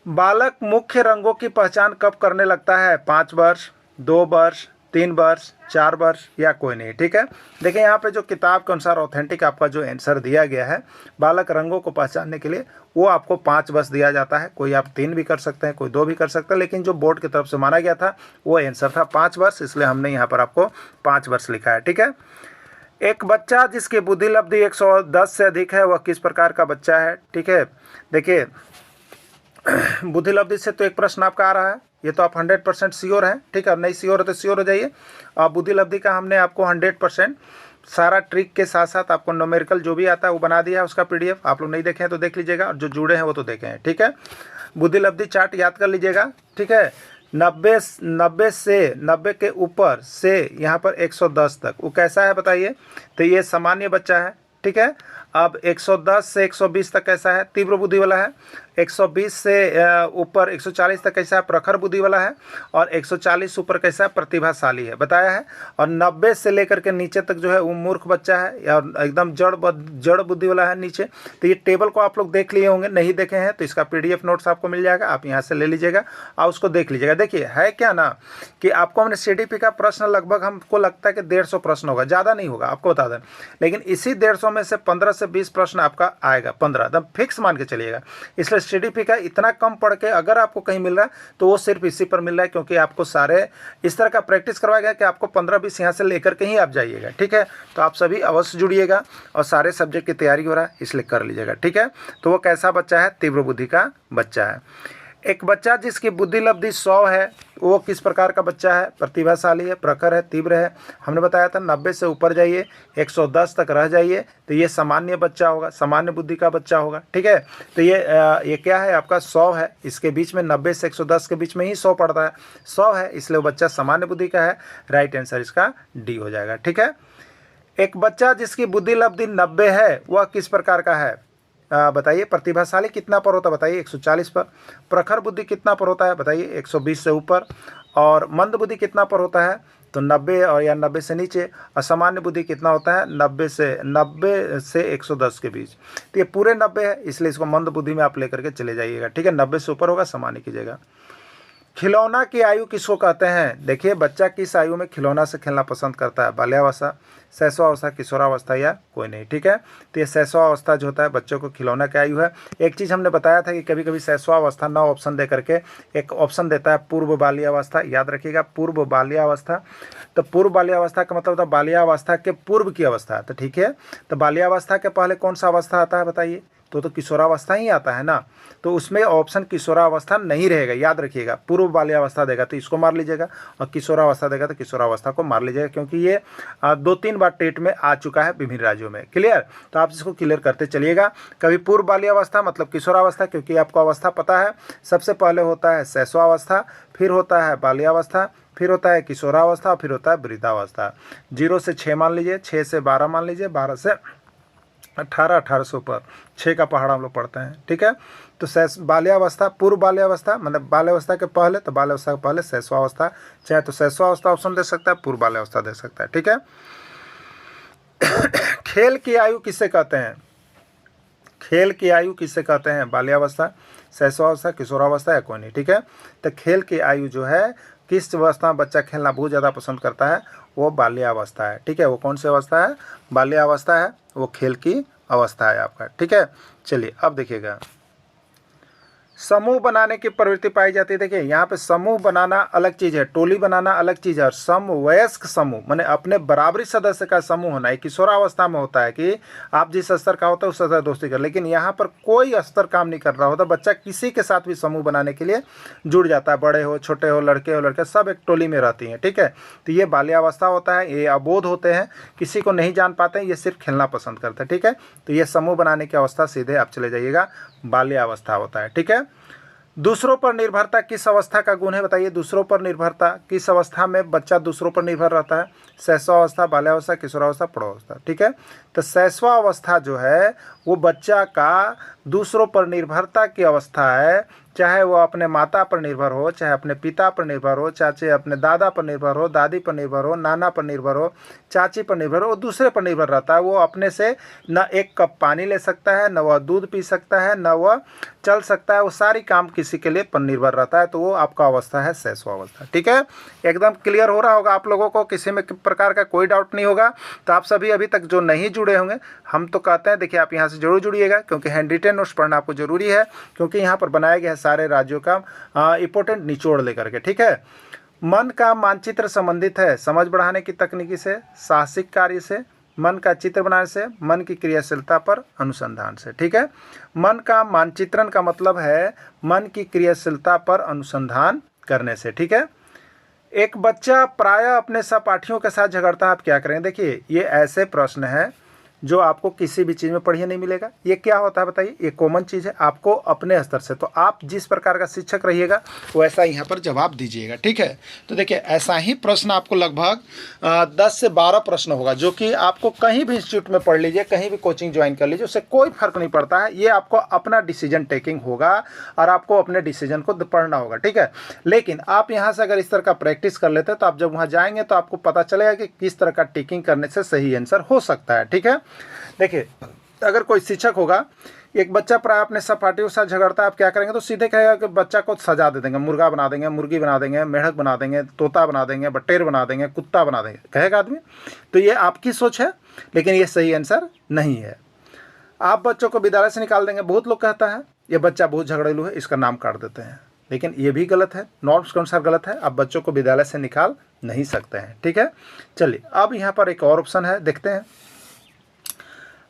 बालक मुख्य रंगों की पहचान कब करने लगता है? 5 वर्ष, 2 वर्ष, 3 वर्ष, 4 वर्ष, या कोई नहीं। ठीक है, देखिए यहाँ पे जो किताब के अनुसार ऑथेंटिक आपका जो आंसर दिया गया है बालक रंगों को पहचानने के लिए, वो आपको 5 वर्ष दिया जाता है। कोई आप 3 भी कर सकते हैं, कोई 2 भी कर सकते हैं, लेकिन जो बोर्ड की तरफ से माना गया था वो आंसर था 5 वर्ष, इसलिए हमने यहाँ पर आपको 5 वर्ष लिखा है। ठीक है, एक बच्चा जिसकी बुद्धि लब्धि 110 से अधिक है वह किस प्रकार का बच्चा है? ठीक है, देखिए बुद्धि लब्धि से तो एक प्रश्न आपका आ रहा है, ये तो आप 100% श्योर हैं। ठीक है, नहीं श्योर है तो श्योर हो जाइए। और बुद्धि लब्धि का हमने आपको 100% सारा ट्रिक के साथ साथ आपको न्यूमेरिकल जो भी आता है वो बना दिया है, उसका PDF आप लोग नहीं देखे हैं तो देख लीजिएगा, और जो जुड़े हैं वो तो देखे हैं। ठीक है, बुद्धि लब्धि चार्ट याद कर लीजिएगा। ठीक है, 90 के ऊपर से यहाँ पर 110 तक वो कैसा है बताइए? तो ये सामान्य बच्चा है। ठीक है, अब 110 से 120 तक कैसा है? तीव्र बुद्धि वाला है। 120 से ऊपर 140 तक कैसा है? प्रखर बुद्धि वाला है। और 140 ऊपर कैसा है? प्रतिभाशाली है, बताया है। और 90 से लेकर के नीचे तक जो है वो मूर्ख बच्चा है, या एकदम जड़ बुद्धि वाला है नीचे। तो ये टेबल को आप लोग देख लिए होंगे, नहीं देखे हैं तो इसका PDF नोट्स आपको मिल जाएगा, आप यहाँ से ले लीजिएगा और उसको देख लीजिएगा। देखिए है क्या ना कि आपको हमने CDP का प्रश्न लगभग हमको लगता है कि 150 प्रश्न होगा, ज़्यादा नहीं होगा, आपको बता दें। लेकिन इसी 150 में से 15 से 20 प्रश्न आपका आएगा, 15 एकदम फिक्स मान के चलिएगा। इसलिए CDP का इतना कम पढ़ के अगर आपको कहीं मिल रहा है तो वो सिर्फ इसी पर मिल रहा है, क्योंकि आपको सारे इस तरह का प्रैक्टिस करवाया गया कि आपको 15-20 यहाँ से लेकर के ही आप जाइएगा। ठीक है, तो आप सभी अवश्य जुड़िएगा, और सारे सब्जेक्ट की तैयारी हो रहा है इसलिए कर लीजिएगा। ठीक है, तो वो कैसा बच्चा है? तीव्र बुद्धि का बच्चा है। एक बच्चा जिसकी बुद्धि लब्धि 100 है वो किस प्रकार का बच्चा है? प्रतिभाशाली है, प्रखर है, तीव्र है। हमने बताया था 90 से ऊपर जाइए, 110 तक रह जाइए तो ये सामान्य बच्चा होगा, सामान्य बुद्धि का बच्चा होगा। ठीक है, तो ये क्या है आपका? 100 है, इसके बीच में 90 से 110 के बीच में ही 100 पड़ता है, 100 है, इसलिए वो बच्चा सामान्य बुद्धि का है। राइट आंसर इसका D हो जाएगा। ठीक है, एक बच्चा जिसकी बुद्धि लब्धि 90 है वह किस प्रकार का है? बताइए। प्रतिभाशाली कितना पर होता है? बताइए 140 पर। प्रखर बुद्धि कितना पर होता है? बताइए 120 से ऊपर। और मंद बुद्धि कितना पर होता है? तो 90 और या 90 से नीचे। असामान्य बुद्धि कितना होता है? 90 से 110 के बीच। तो ये पूरे 90 है, इसलिए इसको मंद बुद्धि में आप लेकर के चले जाइएगा। ठीक है, 90 से ऊपर होगा, सामान्य कीजिएगा। खिलौना की आयु किसको कहते हैं? देखिए, बच्चा किस आयु में खिलौना से खेलना पसंद करता है? बाल्यावस्था, शैशवावस्था, किशोरावस्था या कोई नहीं। ठीक है, तो ये शैशवावस्था जो होता है बच्चों को खिलौना की आयु है। एक चीज़ हमने बताया था कि कभी कभी शैशवावस्था 9 ऑप्शन दे करके एक ऑप्शन देता है पूर्व बाल्यावस्था। याद रखिएगा, पूर्व बाल्यावस्था। तो पूर्व बाल्यावस्था का मतलब होता है बाल्यावस्था के पूर्व की अवस्था। तो ठीक है, तो बाल्यावस्था के पहले कौन सा अवस्था आता है बताइए? तो किशोरावस्था ही आता है ना। तो उसमें ऑप्शन किशोरावस्था नहीं रहेगा, याद रखिएगा। पूर्व बाल्यावस्था देगा तो इसको मार लीजिएगा, और किशोरावस्था देगा तो किशोरावस्था को मार लीजिएगा, क्योंकि ये 2-3 बार टेट में आ चुका है विभिन्न राज्यों में। क्लियर? तो आप इसको क्लियर करते चलिएगा। कभी पूर्व बाल्यावस्था मतलब किशोरावस्था, क्योंकि आपको अवस्था पता है। सबसे पहले होता है शैशवावस्था, फिर होता है बाल्यावस्था, फिर होता है किशोरावस्था, फिर होता है वृद्धावस्था। 0 से 6 मान लीजिए, 6 से 12 मान लीजिए, 12 से 18, 18 से ऊपर 6 का पहाड़ हम लोग पढ़ते हैं। ठीक है, तो बाल्यावस्था, पूर्व बाल्यावस्था मतलब बाल्यावस्था के पहले, तो बाल्यावस्था के पहले शैशवावस्था। चाहे तो शैशवावस्था ऑप्शन दे सकता है, पूर्व बाल्यावस्था दे सकता है। ठीक है, खेल की आयु किससे कहते हैं? खेल की आयु किससे कहते हैं? बाल्यावस्था, शैशवावस्था, किशोरावस्था या कोई नहीं। ठीक है, तो खेल की आयु जो है, किस अवस्था में बच्चा खेलना बहुत ज़्यादा पसंद करता है? वो बाल्यावस्था है। ठीक है, वो कौन सी अवस्था है? बाल्यावस्था है, वो खेल की अवस्था है आपका। ठीक है, चलिए अब देखिएगा, समूह बनाने की प्रवृत्ति पाई जाती है। देखिए, यहाँ पे समूह बनाना अलग चीज़ है, टोली बनाना अलग चीज़ है, और समवयस्क समूह माने अपने बराबरी सदस्य का समूह होना है। किशोरावस्था में होता है कि आप जिस स्तर का होता है उस स्तर दोस्ती कर, लेकिन यहाँ पर कोई स्तर काम नहीं कर रहा होता, बच्चा किसी के साथ भी समूह बनाने के लिए जुड़ जाता है। बड़े हो, छोटे हो, लड़के हो, लड़के, सब एक टोली में रहती हैं। ठीक है, तो ये बाल्यावस्था होता है। ये अबोध होते हैं, किसी को नहीं जान पाते हैं, ये सिर्फ खेलना पसंद करते हैं। ठीक है, तो ये समूह बनाने की अवस्था सीधे आप चले जाइएगा, बाल्यावस्था होता है। ठीक है, दूसरों पर निर्भरता किस अवस्था का गुण है? बताइए, दूसरों पर निर्भरता किस अवस्था में बच्चा दूसरों पर निर्भर रहता है? शैशवावस्था, बाल्यावस्था, किशोरावस्था, प्रौढ़ावस्था। ठीक है, तो शैशवावस्था जो है वो बच्चा का दूसरों पर निर्भरता की अवस्था है। चाहे वो अपने माता पर निर्भर हो, चाहे अपने पिता पर निर्भर हो, चाहे अपने दादा पर निर्भर हो, दादी पर निर्भर हो, नाना पर निर्भर हो, चाची पर निर्भर हो, वो दूसरे पर निर्भर रहता है। वो अपने से न एक कप पानी ले सकता है, न वह दूध पी सकता है, न वह चल सकता है। वो सारी काम किसी के लिए पर निर्भर रहता है, तो वो आपका अवस्था है शैशवावस्था। ठीक है, एकदम क्लियर हो रहा होगा आप लोगों को, किसी में प्रकार का कोई डाउट नहीं होगा। तो आप सभी अभी तक जो नहीं जुड़े होंगे, हम तो कहते हैं देखिए आप यहाँ से जरूर जुड़िएगा, क्योंकि हैंड रिटेन नोट्स पढ़ना आपको जरूरी है, क्योंकि यहाँ पर बनाया गया है सारे राज्यों का इंपॉर्टेंट निचोड़ लेकर के। ठीक है, मन का मानचित्र संबंधित है समझ बढ़ाने की तकनीकी से, साहसिक कार्य से, मन का चित्र बनाने से, मन की क्रियाशीलता पर अनुसंधान से। ठीक है, मन का मानचित्रण का मतलब है मन की क्रियाशीलता पर अनुसंधान करने से। ठीक है, एक बच्चा प्रायः अपने सहपाठियों के साथ झगड़ता है, आप क्या करेंगे? देखिए, ये ऐसे प्रश्न है जो आपको किसी भी चीज़ में पढ़िए नहीं मिलेगा। ये क्या होता है बताइए? ये कॉमन चीज़ है, आपको अपने स्तर से, तो आप जिस प्रकार का शिक्षक रहिएगा वैसा यहाँ पर जवाब दीजिएगा। ठीक है, तो देखिए ऐसा ही प्रश्न आपको लगभग 10 से 12 प्रश्न होगा, जो कि आपको कहीं भी इंस्टीट्यूट में पढ़ लीजिए, कहीं भी कोचिंग ज्वाइन कर लीजिए, उससे कोई फर्क नहीं पड़ता है। ये आपको अपना डिसीजन टेकिंग होगा और आपको अपने डिसीजन को पढ़ना होगा। ठीक है, लेकिन आप यहाँ से अगर इस तरह का प्रैक्टिस कर लेते हैं तो आप जब वहाँ जाएंगे तो आपको पता चलेगा कि किस तरह का टिकिंग करने से सही आंसर हो सकता है। ठीक है, देखिए अगर कोई शिक्षक होगा, एक बच्चा प्राय अपने सहपाठियों के साथ झगड़ता है, आप क्या करेंगे? तो सीधे कहेगा कि बच्चा को सजा दे देंगे, मुर्गा बना देंगे, मुर्गी बना देंगे, मेढक बना देंगे, तोता बना देंगे, बटेर बना देंगे, कुत्ता बना देंगे, कहेगा आदमी। तो ये आपकी सोच है, लेकिन ये सही आंसर नहीं है। आप बच्चों को विद्यालय से निकाल देंगे, बहुत लोग कहता है ये बच्चा बहुत झगड़ेलू है, इसका नाम काट देते हैं, लेकिन ये भी गलत है, नॉर्म्स के अनुसार गलत है। आप बच्चों को विद्यालय से निकाल नहीं सकते हैं। ठीक है, चलिए अब यहाँ पर एक और ऑप्शन है, देखते हैं।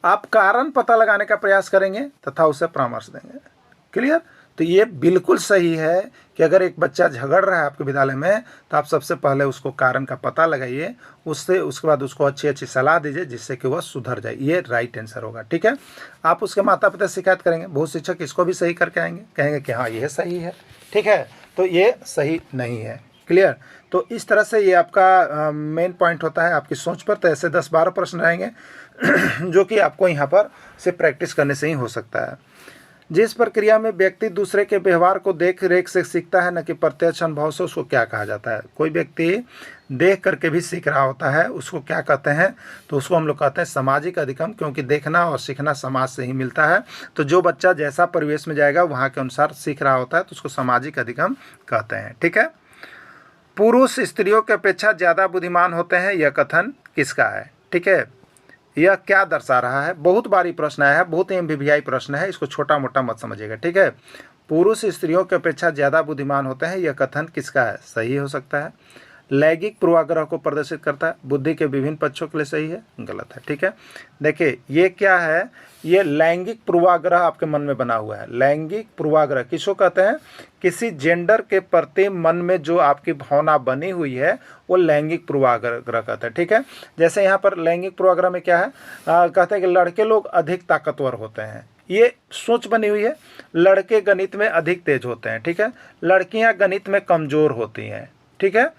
आप कारण पता लगाने का प्रयास करेंगे तथा उसे परामर्श देंगे। क्लियर? तो ये बिल्कुल सही है कि अगर एक बच्चा झगड़ रहा है आपके विद्यालय में, तो आप सबसे पहले उसको कारण का पता लगाइए, उसके बाद उसको अच्छी अच्छी सलाह दीजिए जिससे कि वह सुधर जाए। ये राइट आंसर होगा। ठीक है, आप उसके माता पिता शिकायत करेंगे, बहुत शिक्षक इसको भी सही करके आएंगे, कहेंगे कि हाँ ये सही है। ठीक है, तो ये सही नहीं है। क्लियर। तो इस तरह से ये आपका मेन पॉइंट होता है आपकी सोच पर। तो ऐसे 10-12 प्रश्न रहेंगे जो कि आपको यहाँ पर से प्रैक्टिस करने से ही हो सकता है। जिस प्रक्रिया में व्यक्ति दूसरे के व्यवहार को देख रेख से सीखता है, न कि प्रत्यक्ष अनुभव से, उसको क्या कहा जाता है? कोई व्यक्ति देख करके भी सीख रहा होता है, उसको क्या कहते हैं? तो उसको हम लोग कहते हैं सामाजिक अधिगम, क्योंकि देखना और सीखना समाज से ही मिलता है। तो जो बच्चा जैसा परिवेश में जाएगा वहाँ के अनुसार सीख रहा होता है, तो उसको सामाजिक अधिगम कहते हैं। ठीक है। पुरुष स्त्रियों की अपेक्षा ज़्यादा बुद्धिमान होते हैं, यह कथन किसका है? ठीक है। यह क्या दर्शा रहा है? बहुत बारी प्रश्न आया है, बहुत एमबीबीआई प्रश्न है, इसको छोटा मोटा मत समझिएगा। ठीक है। पुरुष स्त्रियों की अपेक्षा ज़्यादा बुद्धिमान होते हैं, यह कथन किसका है? सही हो सकता है। लैंगिक पूर्वाग्रह को प्रदर्शित करता है, बुद्धि के विभिन्न पक्षों के लिए सही है, गलत है। ठीक है। देखिए ये क्या है, ये लैंगिक पूर्वाग्रह आपके मन में बना हुआ है। लैंगिक पूर्वाग्रह किसको कहते हैं? किसी जेंडर के प्रति मन में जो आपकी भावना बनी हुई है वो लैंगिक पूर्वाग्रह कहते हैं। ठीक है। जैसे यहाँ पर लैंगिक पूर्वाग्रह में क्या है, कहते हैं कि लड़के लोग अधिक ताकतवर होते हैं, ये सोच बनी हुई है। लड़के गणित में अधिक तेज होते हैं, ठीक है। लड़कियां गणित में कमज़ोर होती हैं, ठीक है।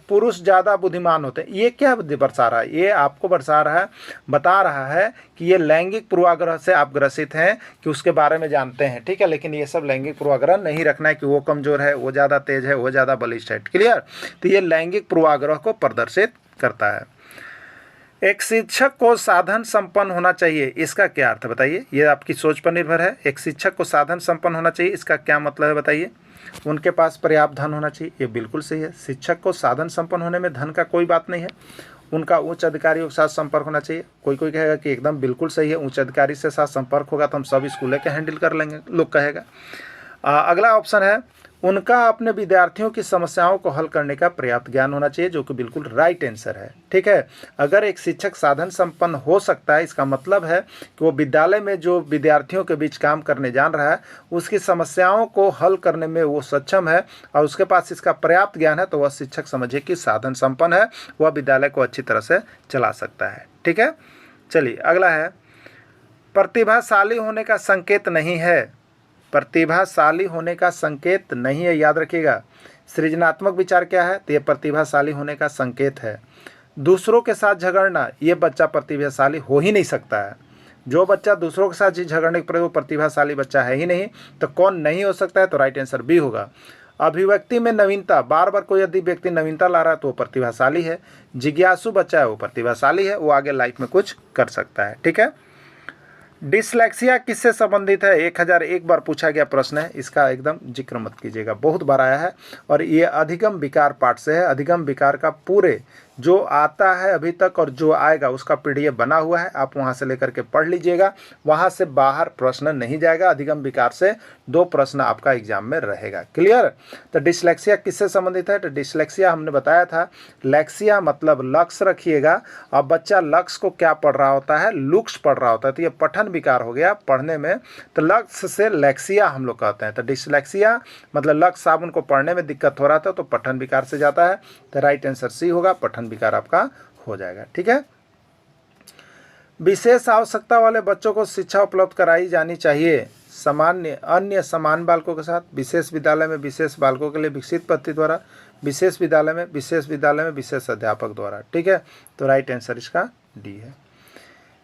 पुरुष ज़्यादा बुद्धिमान होते हैं। ये क्या बरसा रहा है? ये आपको बता रहा है कि ये लैंगिक पूर्वाग्रह से आप ग्रसित हैं, कि उसके बारे में जानते हैं, ठीक है। लेकिन ये सब लैंगिक पूर्वाग्रह नहीं रखना है कि वो कमज़ोर है, वो ज़्यादा तेज है, वो ज़्यादा बलिष्ठ है। क्लियर। तो ये लैंगिक पूर्वाग्रह को प्रदर्शित करता है। एक शिक्षक को साधन संपन्न होना चाहिए, इसका क्या अर्थ है बताइए? ये आपकी सोच पर निर्भर है। एक शिक्षक को साधन संपन्न होना चाहिए, इसका क्या मतलब है बताइए? उनके पास पर्याप्त धन होना चाहिए, ये बिल्कुल सही है। शिक्षक को साधन संपन्न होने में धन का कोई बात नहीं है। उनका उच्च अधिकारियों के साथ संपर्क होना चाहिए। कोई कहेगा कि एकदम बिल्कुल सही है, उच्च अधिकारी से साथ संपर्क होगा तो हम सब स्कूल के हैंडल कर लेंगे, लोग कहेगा। अगला ऑप्शन है, उनका अपने विद्यार्थियों की समस्याओं को हल करने का पर्याप्त ज्ञान होना चाहिए, जो कि बिल्कुल राइट आंसर है। ठीक है। अगर एक शिक्षक साधन संपन्न हो सकता है, इसका मतलब है कि वो विद्यालय में जो विद्यार्थियों के बीच काम करने जान रहा है उसकी समस्याओं को हल करने में वो सक्षम है और उसके पास इसका पर्याप्त ज्ञान है, तो वह शिक्षक समझिए कि साधन संपन्न है, वह विद्यालय को अच्छी तरह से चला सकता है। ठीक है। चलिए अगला है, प्रतिभाशाली होने का संकेत नहीं है। प्रतिभाशाली होने का संकेत नहीं है, याद रखिएगा। सृजनात्मक विचार क्या है? तो ये प्रतिभाशाली होने का संकेत है। दूसरों के साथ झगड़ना, ये बच्चा प्रतिभाशाली हो ही नहीं सकता है। जो बच्चा दूसरों के साथ झगड़ने के प्रति वो प्रतिभाशाली बच्चा है ही नहीं, तो कौन नहीं हो सकता है? तो राइट आंसर बी होगा। अभिव्यक्ति में नवीनता, बार बार कोई यदि व्यक्ति नवीनता ला रहा है तो वो प्रतिभाशाली है। जिज्ञासु बच्चा है वो प्रतिभाशाली है, वो आगे लाइफ में कुछ कर सकता है। ठीक है। डिसलेक्सिया किससे संबंधित है? 1001 बार पूछा गया प्रश्न है, इसका एकदम जिक्र मत कीजिएगा, बहुत बार आया है। और ये अधिगम विकार पाठ से है। अधिगम विकार का पूरे जो आता है अभी तक और जो आएगा उसका पीडीएफ बना हुआ है, आप वहाँ से लेकर के पढ़ लीजिएगा। वहाँ से बाहर प्रश्न नहीं जाएगा। अधिगम विकार से 2 प्रश्न आपका एग्जाम में रहेगा। क्लियर। तो डिसलेक्सिया किससे संबंधित है? तो डिसलेक्सिया हमने बताया था, लेक्सिया मतलब लक्ष्य रखिएगा। अब बच्चा लक्ष्य को क्या पढ़ रहा होता है? लुक्स पढ़ रहा होता है, तो ये पठन विकार हो गया पढ़ने में, तो लक्ष्य से लेक्सिया हम लोग कहते हैं। तो डिसलेक्सिया मतलब लक्ष्य साहब उनको पढ़ने में दिक्कत हो रहा था, तो पठन विकार से जाता है। तो राइट आंसर सी होगा, पठन विकार आपका हो जाएगा। ठीक है। विशेष आवश्यकता वाले बच्चों को शिक्षा उपलब्ध कराई जानी चाहिए सामान्य अन्य समान बालकों के साथ। विशेष विद्यालय में विशेष बालकों के लिए विकसित पद्धति द्वारा, विशेष विद्यालय में विशेष अध्यापक द्वारा। ठीक है। तो राइट आंसर इसका डी है।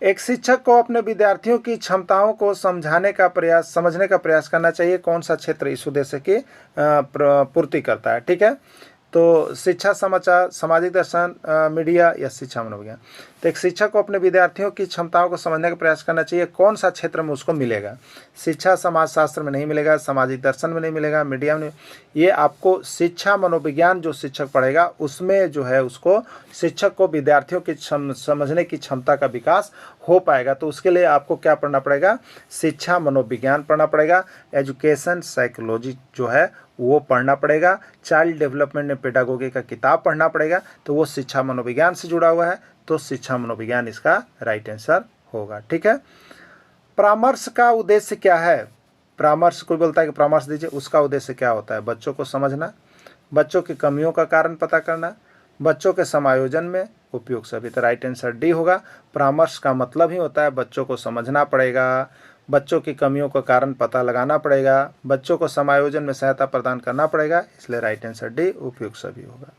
एक शिक्षक को अपने विद्यार्थियों की क्षमताओं को समझने का प्रयास करना चाहिए। कौन सा क्षेत्र इस उद्देश्य की पूर्ति करता है? ठीक है। तो शिक्षा, समाचार, सामाजिक दर्शन, मीडिया या शिक्षा मनोविज्ञान। तो एक शिक्षक को अपने विद्यार्थियों की क्षमताओं को समझने का प्रयास करना चाहिए। कौन सा क्षेत्र में उसको मिलेगा? शिक्षा समाजशास्त्र में नहीं मिलेगा, सामाजिक दर्शन में नहीं मिलेगा, मीडिया में। ये आपको शिक्षा मनोविज्ञान जो शिक्षक पढ़ेगा उसमें जो है उसको शिक्षक को विद्यार्थियों की समझने की क्षमता का विकास हो पाएगा। तो उसके लिए आपको क्या पढ़ना पड़ेगा? शिक्षा मनोविज्ञान पढ़ना पड़ेगा। एजुकेशन साइकोलॉजी जो है वो पढ़ना पड़ेगा। चाइल्ड डेवलपमेंट एंड पेडागोगी का किताब पढ़ना पड़ेगा, तो वो शिक्षा मनोविज्ञान से जुड़ा हुआ है, तो शिक्षा मनोविज्ञान इसका राइट आंसर होगा। ठीक है। परामर्श का उद्देश्य क्या है? परामर्श, कोई बोलता है कि परामर्श दीजिए, उसका उद्देश्य क्या होता है? बच्चों को समझना, बच्चों की कमियों का कारण पता करना, बच्चों के समायोजन में उपयोग। सभी तो राइट आंसर डी होगा। परामर्श का मतलब ही होता है बच्चों को समझना पड़ेगा, बच्चों की कमियों का कारण पता लगाना पड़ेगा, बच्चों को समायोजन में सहायता प्रदान करना पड़ेगा, इसलिए राइट आंसर डी उपयुक्त सभी होगा।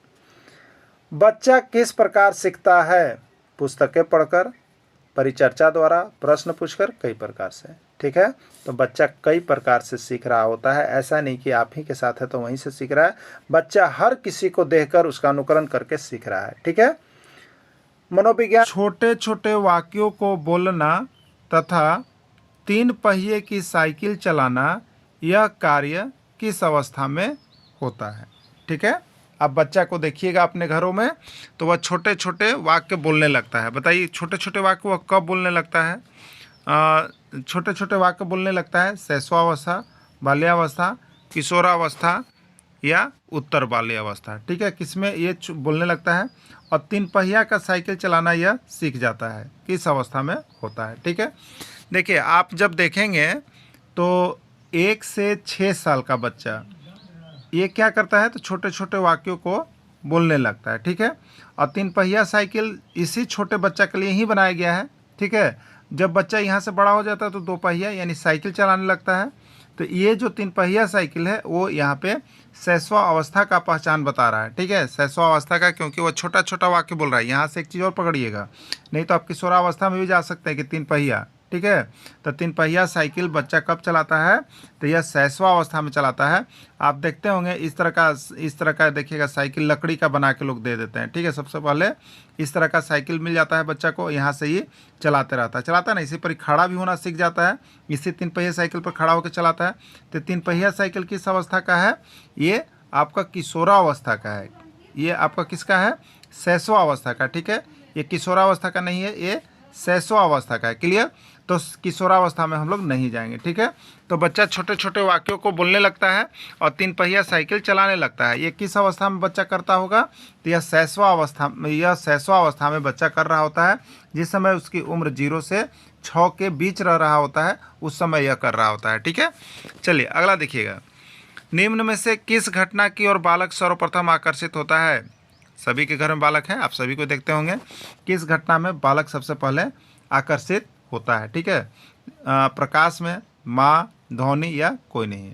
बच्चा किस प्रकार सीखता है? पुस्तकें पढ़कर, परिचर्चा द्वारा, प्रश्न पूछकर, कई प्रकार से। ठीक है, तो बच्चा कई प्रकार से सीख रहा होता है, ऐसा नहीं कि आप ही के साथ है तो वहीं से सीख रहा है। बच्चा हर किसी को देखकर उसका अनुकरण करके सीख रहा है। ठीक है, मनोविज्ञान छोटे छोटे वाक्यों को बोलना तथा 3 पहिए की साइकिल चलाना, यह कार्य किस अवस्था में होता है? ठीक है, अब बच्चा को देखिएगा अपने घरों में, तो वह छोटे छोटे वाक्य बोलने लगता है। बताइए छोटे छोटे वाक्य वह कब बोलने लगता है? छोटे छोटे वाक्य बोलने लगता है शैशवावस्था, बाल्यावस्था, किशोरावस्था या उत्तर बाल्यावस्था। ठीक है, किसमें ये बोलने लगता है? और 3 पहिया का साइकिल चलाना यह सीख जाता है, किस अवस्था में होता है? ठीक है, देखिए आप जब देखेंगे तो 1 से 6 साल का बच्चा ये क्या करता है, तो छोटे छोटे वाक्यों को बोलने लगता है। ठीक है, और 3 पहिया साइकिल इसी छोटे बच्चा के लिए ही बनाया गया है। ठीक है, जब बच्चा यहाँ से बड़ा हो जाता है तो 2 पहिया यानी साइकिल चलाने लगता है। तो ये जो 3 पहिया साइकिल है वो यहाँ पे शैशवा अवस्था का पहचान बता रहा है। ठीक है, शैशवा अवस्था का, क्योंकि वो छोटा छोटा वाक्य बोल रहा है। यहाँ से एक चीज़ और पकड़िएगा, नहीं तो आप किशोरावस्था में भी जा सकते हैं कि 3 पहिया। ठीक है, तो 3 पहिया साइकिल बच्चा कब चलाता है? तो यह शैशवा अवस्था में चलाता है। आप देखते होंगे इस तरह का देखिएगा साइकिल लकड़ी का बना के लोग दे देते हैं। ठीक है, सबसे पहले इस तरह का साइकिल मिल जाता है बच्चा को, यहाँ से ये चलाते रहता है ना, इसी पर खड़ा भी होना सीख जाता है, इसी 3 पहिया साइकिल पर खड़ा होकर चलाता है। तो 3 पहिया साइकिल किस अवस्था का है? ये आपका किशोरावस्था का है। ये आपका किसका है? शैशवा अवस्था का। ठीक है, ये किशोरावस्था का नहीं है, ये शैशवा अवस्था का है। क्लियर? तो किशोरावस्था में हम लोग नहीं जाएंगे। ठीक है, तो बच्चा छोटे छोटे वाक्यों को बोलने लगता है और 3 पहिया साइकिल चलाने लगता है। ये किस अवस्था में बच्चा करता होगा? तो यह शैशवा अवस्था में बच्चा कर रहा होता है, जिस समय उसकी उम्र 0 से 6 के बीच रह रहा होता है, उस समय यह कर रहा होता है। ठीक है, चलिए अगला देखिएगा। निम्न में से किस घटना की ओर बालक सर्वप्रथम आकर्षित होता है? सभी के घर में बालक हैं, आप सभी को देखते होंगे। किस घटना में बालक सबसे पहले आकर्षित होता है? ठीक है, प्रकाश में, माँ, ध्वनि या कोई नहीं।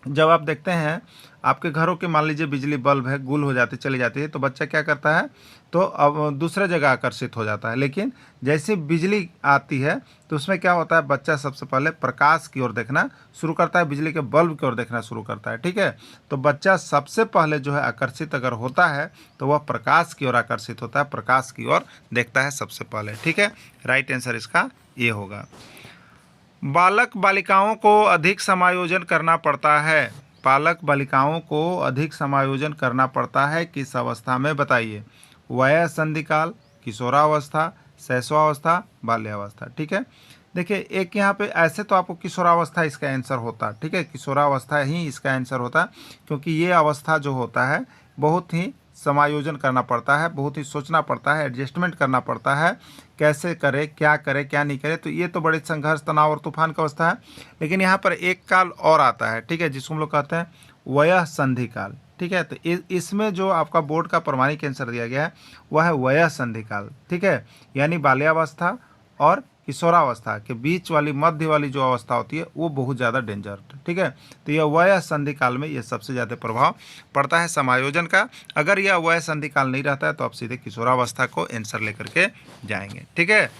जब आप देखते हैं आपके घरों के मान लीजिए बिजली बल्ब है, गुल हो जाती चली जाती है, तो बच्चा क्या करता है? तो अब दूसरे जगह आकर्षित हो जाता है। लेकिन जैसे बिजली आती है तो उसमें क्या होता है? बच्चा सबसे पहले प्रकाश की ओर देखना शुरू करता है, बिजली के बल्ब की ओर देखना शुरू करता है। ठीक है, तो बच्चा सबसे पहले जो है आकर्षित अगर होता है तो वह प्रकाश की ओर आकर्षित होता है, प्रकाश की ओर देखता है सबसे पहले। ठीक है, राइट आंसर इसका ये होगा। बालक बालिकाओं को अधिक समायोजन करना पड़ता है। बालक बालिकाओं को अधिक समायोजन करना पड़ता है किस अवस्था में? बताइए। वय संधिकाल, किशोरावस्था, शैशवावस्था, बाल्यावस्था। ठीक है, देखिए एक यहाँ पे ऐसे तो आपको किशोरावस्था इसका आंसर होता। ठीक है, किशोरावस्था ही इसका आंसर होता, क्योंकि ये अवस्था जो होता है बहुत ही समायोजन करना पड़ता है, बहुत ही सोचना पड़ता है, एडजस्टमेंट करना पड़ता है, कैसे करे, क्या नहीं करे। तो ये तो बड़े संघर्ष, तनाव और तूफान का अवस्था है। लेकिन यहाँ पर एक काल और आता है, ठीक है, जिसको हम लोग कहते हैं वयः संधि काल। ठीक है, तो इसमें जो आपका बोर्ड का प्रमाणिक आंसर दिया गया है वह है वयः संधि काल। ठीक है, यानी बाल्यावस्था और किशोरावस्था के बीच वाली मध्य वाली जो अवस्था होती है वो बहुत ज़्यादा डेंजर। ठीक है, तो यह वयः संधि काल में ये सबसे ज़्यादा प्रभाव पड़ता है समायोजन का। अगर यह वयः संधि काल नहीं रहता है तो आप सीधे किशोरावस्था को आंसर लेकर के जाएंगे। ठीक है,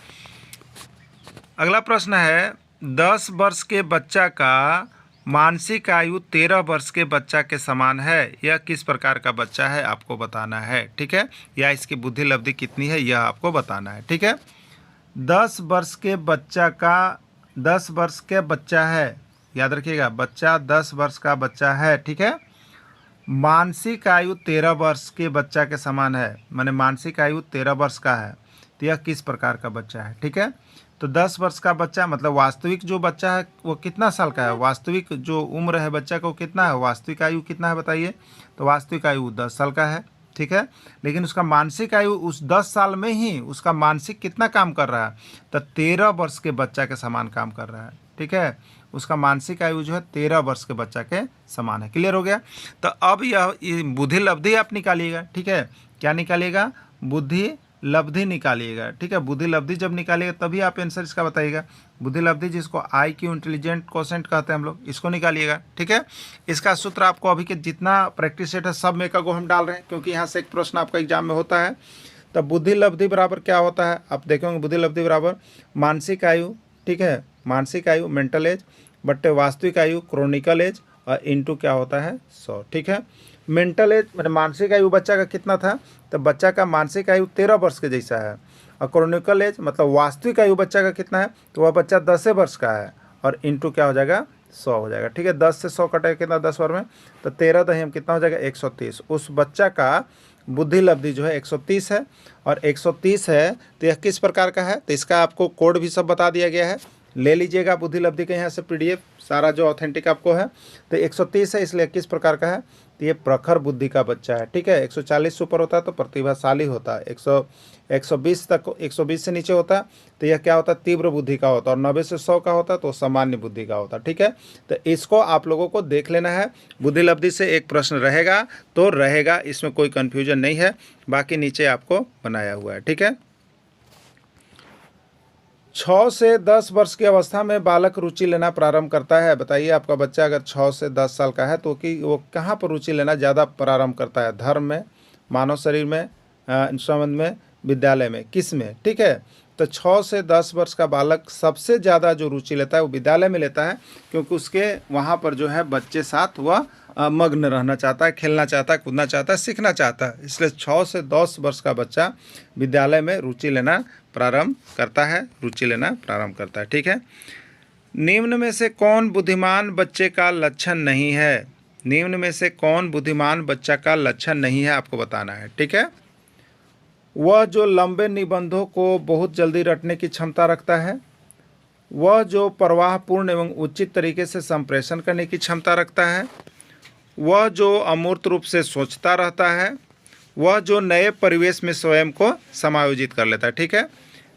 अगला प्रश्न है, 10 वर्ष के बच्चा का मानसिक आयु 13 वर्ष के बच्चा के समान है। यह किस प्रकार का बच्चा है आपको बताना है। ठीक है, या इसकी बुद्धि लब्धि कितनी है यह आपको बताना है। ठीक है, 10 वर्ष के बच्चा का 10 वर्ष के बच्चा है, याद रखिएगा बच्चा 10 वर्ष का बच्चा है। ठीक है, मानसिक आयु 13 वर्ष के बच्चा के समान है, माने मानसिक आयु 13 वर्ष का है, तो यह किस प्रकार का बच्चा है। ठीक है, तो 10 वर्ष का बच्चा मतलब वास्तविक जो बच्चा है वो कितना साल का है? वास्तविक जो उम्र है बच्चा को कितना है? वास्तविक आयु कितना है बताइए? तो वास्तविक आयु 10 साल का है। ठीक है, लेकिन उसका मानसिक आयु उस 10 साल में ही उसका मानसिक कितना काम कर रहा है? तो 13 वर्ष के बच्चा के समान काम कर रहा है। ठीक है, उसका मानसिक आयु जो है 13 वर्ष के बच्चा के समान है। क्लियर हो गया? तो अब यह बुद्धि लब्धि आप निकालिएगा। ठीक है, क्या निकालिएगा? बुद्धि लब्धि निकालिएगा। ठीक है, बुद्धि लब्धि जब निकालिएगा तभी आप आंसर इसका बताइएगा। बुद्धि लब्धि जिसको IQ इंटेलिजेंट क्वोशेंट कहते हैं हम लोग, इसको निकालिएगा। ठीक है, इसका सूत्र आपको अभी के जितना प्रैक्टिस सेट है सब में का गो हम डाल रहे हैं, क्योंकि यहाँ से एक प्रश्न आपका एग्जाम में होता है। तब बुद्धि लब्धि बराबर क्या होता है आप देखेंगे, बुद्धि लब्धि बराबर मानसिक आयु, ठीक है, मानसिक आयु मेंटल एज बट्टे वास्तविक आयु क्रोनिकल एज और इंटू क्या होता है 100। ठीक है, मेंटल एज मतलब मानसिक आयु बच्चा का कितना था, तो बच्चा का मानसिक आयु 13 वर्ष के जैसा है, और क्रोनिकल एज मतलब वास्तविक आयु बच्चा का कितना है, तो वह बच्चा 10 वर्ष का है, और इंटू क्या हो जाएगा 100 हो जाएगा। ठीक है, 10 से 100 कटेगा कितना 10 वर्ष में, तो 13 दही हम कितना हो जाएगा 130। उस बच्चा का बुद्धि लब्धि जो है 130 है, और 130 है तो यह किस प्रकार का है, तो इसका आपको कोड भी सब बता दिया गया है, ले लीजिएगा बुद्धि लब्धि के यहाँ से PDF सारा जो ऑथेंटिक आपको है। तो 130 है इसलिए किस प्रकार का है, तो ये प्रखर बुद्धि का बच्चा है। ठीक है, 140 से ऊपर होता है तो प्रतिभाशाली होता है, 120 तक 120 से नीचे होता है तो यह क्या होता है तीव्र बुद्धि का होता है, और 90 से 100 का होता है तो सामान्य बुद्धि का होता है। ठीक है, तो इसको आप लोगों को देख लेना है। बुद्धि लब्धि से एक प्रश्न रहेगा तो रहेगा, इसमें कोई कन्फ्यूजन नहीं है, बाकी नीचे आपको बनाया हुआ है। ठीक है, 6 से 10 वर्ष की अवस्था में बालक रुचि लेना प्रारंभ करता है। बताइए आपका बच्चा अगर 6 से 10 साल का है तो कि वो कहाँ पर रुचि लेना ज़्यादा प्रारंभ करता है, धर्म में, मानव शरीर में, संबंध में, विद्यालय में, किस में। ठीक है, तो 6 से 10 वर्ष का बालक सबसे ज़्यादा जो रुचि लेता है वो विद्यालय में लेता है, क्योंकि उसके वहाँ पर जो है बच्चे साथ वह मग्न रहना चाहता है, खेलना चाहता है, कूदना चाहता है, सीखना चाहता है। इसलिए 6 से 10 वर्ष का बच्चा विद्यालय में रुचि लेना प्रारंभ करता है, रुचि लेना प्रारंभ करता है। ठीक है, निम्न में से कौन बुद्धिमान बच्चे का लक्षण नहीं है, निम्न में से कौन बुद्धिमान बच्चा का लक्षण नहीं है आपको बताना है। ठीक है, वह जो लंबे निबंधों को बहुत जल्दी रटने की क्षमता रखता है, वह जो प्रवाहपूर्ण एवं उचित तरीके से संप्रेषण करने की क्षमता रखता है, वह जो अमूर्त रूप से सोचता रहता है, वह जो नए परिवेश में स्वयं को समायोजित कर लेता है। ठीक है,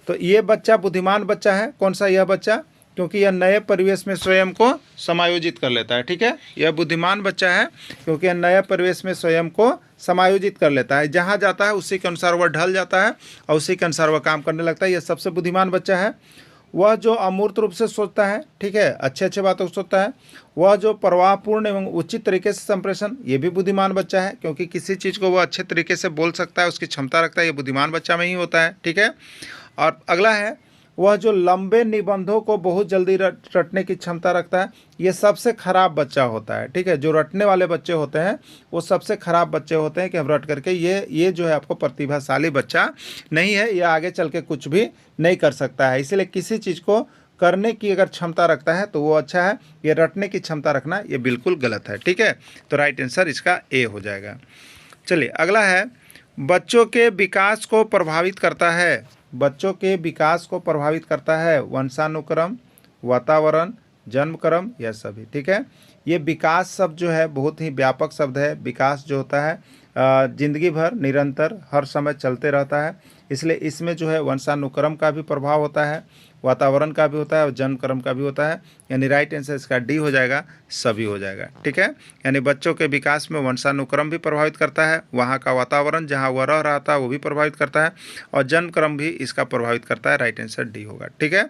तो ये बच्चा बुद्धिमान बच्चा है। कौन सा यह बच्चा, क्योंकि यह नए परिवेश में स्वयं को समायोजित कर लेता है। ठीक है, यह बुद्धिमान बच्चा है क्योंकि यह नए परिवेश में स्वयं को समायोजित कर लेता है, जहाँ जाता है उसी के अनुसार वह ढल जाता है और उसी के अनुसार वह काम करने लगता है। यह सबसे बुद्धिमान बच्चा है। वह जो अमूर्त रूप से सोचता है, ठीक है, अच्छे अच्छे बातों को सोचता है। वह जो प्रवाहपूर्ण एवं उचित तरीके से संप्रेषण, ये भी बुद्धिमान बच्चा है, क्योंकि किसी चीज़ को वह अच्छे तरीके से बोल सकता है, उसकी क्षमता रखता है, ये बुद्धिमान बच्चा में ही होता है। ठीक है, और अगला है वह जो लंबे निबंधों को बहुत जल्दी रटने की क्षमता रखता है, ये सबसे खराब बच्चा होता है। ठीक है, जो रटने वाले बच्चे होते हैं वो सबसे खराब बच्चे होते हैं कि हम रट करके ये जो है आपको प्रतिभाशाली बच्चा नहीं है, ये आगे चल के कुछ भी नहीं कर सकता है। इसलिए किसी चीज़ को करने की अगर क्षमता रखता है तो वो अच्छा है, ये रटने की क्षमता रखना ये बिल्कुल गलत है। ठीक है, तो राइट आंसर इसका ए हो जाएगा। चलिए अगला है, बच्चों के विकास को प्रभावित करता है, बच्चों के विकास को प्रभावित करता है वंशानुक्रम, वातावरण, जन्मक्रम, यह सभी। ठीक है, ये विकास शब्द जो है बहुत ही व्यापक शब्द है। विकास जो होता है जिंदगी भर निरंतर हर समय चलते रहता है, इसलिए इसमें जो है वंशानुक्रम का भी प्रभाव होता है, वातावरण का भी होता है और जन्मक्रम का भी होता है। यानी राइट आंसर इसका डी हो जाएगा, सभी हो जाएगा। ठीक है, यानी बच्चों के विकास में वंशानुक्रम भी प्रभावित करता है, वहाँ का वातावरण जहाँ वह रह रहा था वो भी प्रभावित करता है, और जन्मक्रम भी इसका प्रभावित करता है। राइट आंसर डी होगा। ठीक है,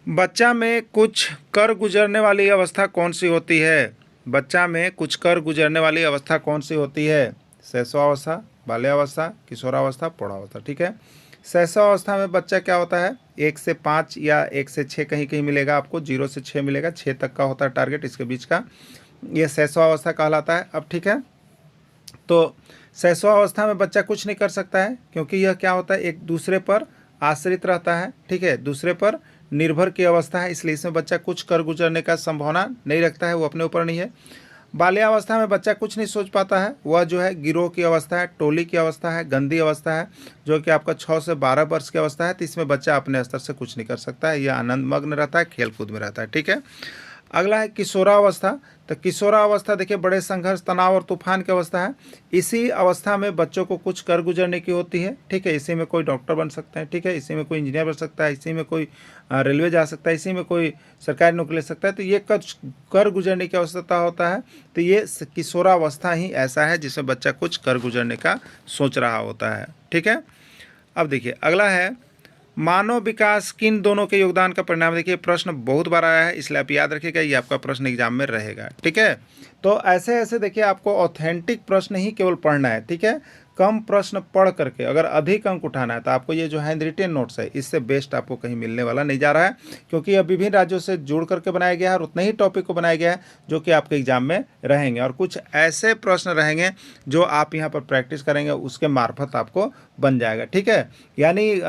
बच्चा में कुछ कर गुजरने वाली अवस्था कौन सी होती है, बच्चा में कुछ कर गुजरने वाली अवस्था कौन सी होती है, शैशवावस्था, बाल्यावस्था, किशोरावस्था, प्रौढ़ावस्था। ठीक है, शैशवावस्था में बच्चा क्या होता है 1 से 5 या 1 से 6 कहीं कहीं मिलेगा आपको, 0 से 6 मिलेगा, 6 तक का होता है टारगेट, इसके बीच का ये शैशवावस्था कहलाता है। अब ठीक है, तो शैशवावस्था में बच्चा कुछ नहीं कर सकता है, क्योंकि यह क्या होता है एक दूसरे पर आश्रित रहता है। ठीक है, दूसरे पर निर्भर की अवस्था है, इसलिए इसमें बच्चा कुछ कर गुजरने का संभावना नहीं रखता है, वो अपने ऊपर नहीं है। बाल्यावस्था में बच्चा कुछ नहीं सोच पाता है, वह जो है गिरोह की अवस्था है, टोली की अवस्था है, गंदी अवस्था है, जो कि आपका 6 से 12 वर्ष की अवस्था है। तो इसमें बच्चा अपने स्तर से कुछ नहीं कर सकता है, यह आनंद मग्न रहता है, खेल कूद में रहता है। ठीक है, अगला है किशोरावस्था। तो किशोरावस्था देखिए बड़े संघर्ष, तनाव और तूफान की अवस्था है। इसी अवस्था में बच्चों को कुछ कर गुजरने की होती है, ठीक है। इसी में कोई डॉक्टर बन सकते हैं, ठीक है। इसी में कोई इंजीनियर बन सकता है, इसी में कोई रेलवे जा सकता है, इसी में कोई सरकारी नौकरी ले सकता है। तो ये कुछ कर गुजरने की अवस्था होता है। तो ये किशोरावस्था ही ऐसा है जिसमें बच्चा कुछ कर गुजरने का सोच रहा होता है, ठीक है। अब देखिए अगला है मानव विकास किन दोनों के योगदान का परिणाम। देखिए प्रश्न बहुत बार आया है, इसलिए आप याद रखिएगा, ये आपका प्रश्न एग्जाम में रहेगा, ठीक है। तो ऐसे ऐसे देखिए आपको ऑथेंटिक प्रश्न ही केवल पढ़ना है, ठीक है। कम प्रश्न पढ़ करके अगर अधिक अंक उठाना है तो आपको ये जो हैंड रिटेन नोट्स है इससे बेस्ट आपको कहीं मिलने वाला नहीं जा रहा है, क्योंकि यह विभिन्न राज्यों से जुड़ करके बनाया गया है और उतने ही टॉपिक को बनाया गया है जो कि आपके एग्जाम में रहेंगे। और कुछ ऐसे प्रश्न रहेंगे जो आप यहाँ पर प्रैक्टिस करेंगे उसके मार्फत आपको बन जाएगा, ठीक है। यानी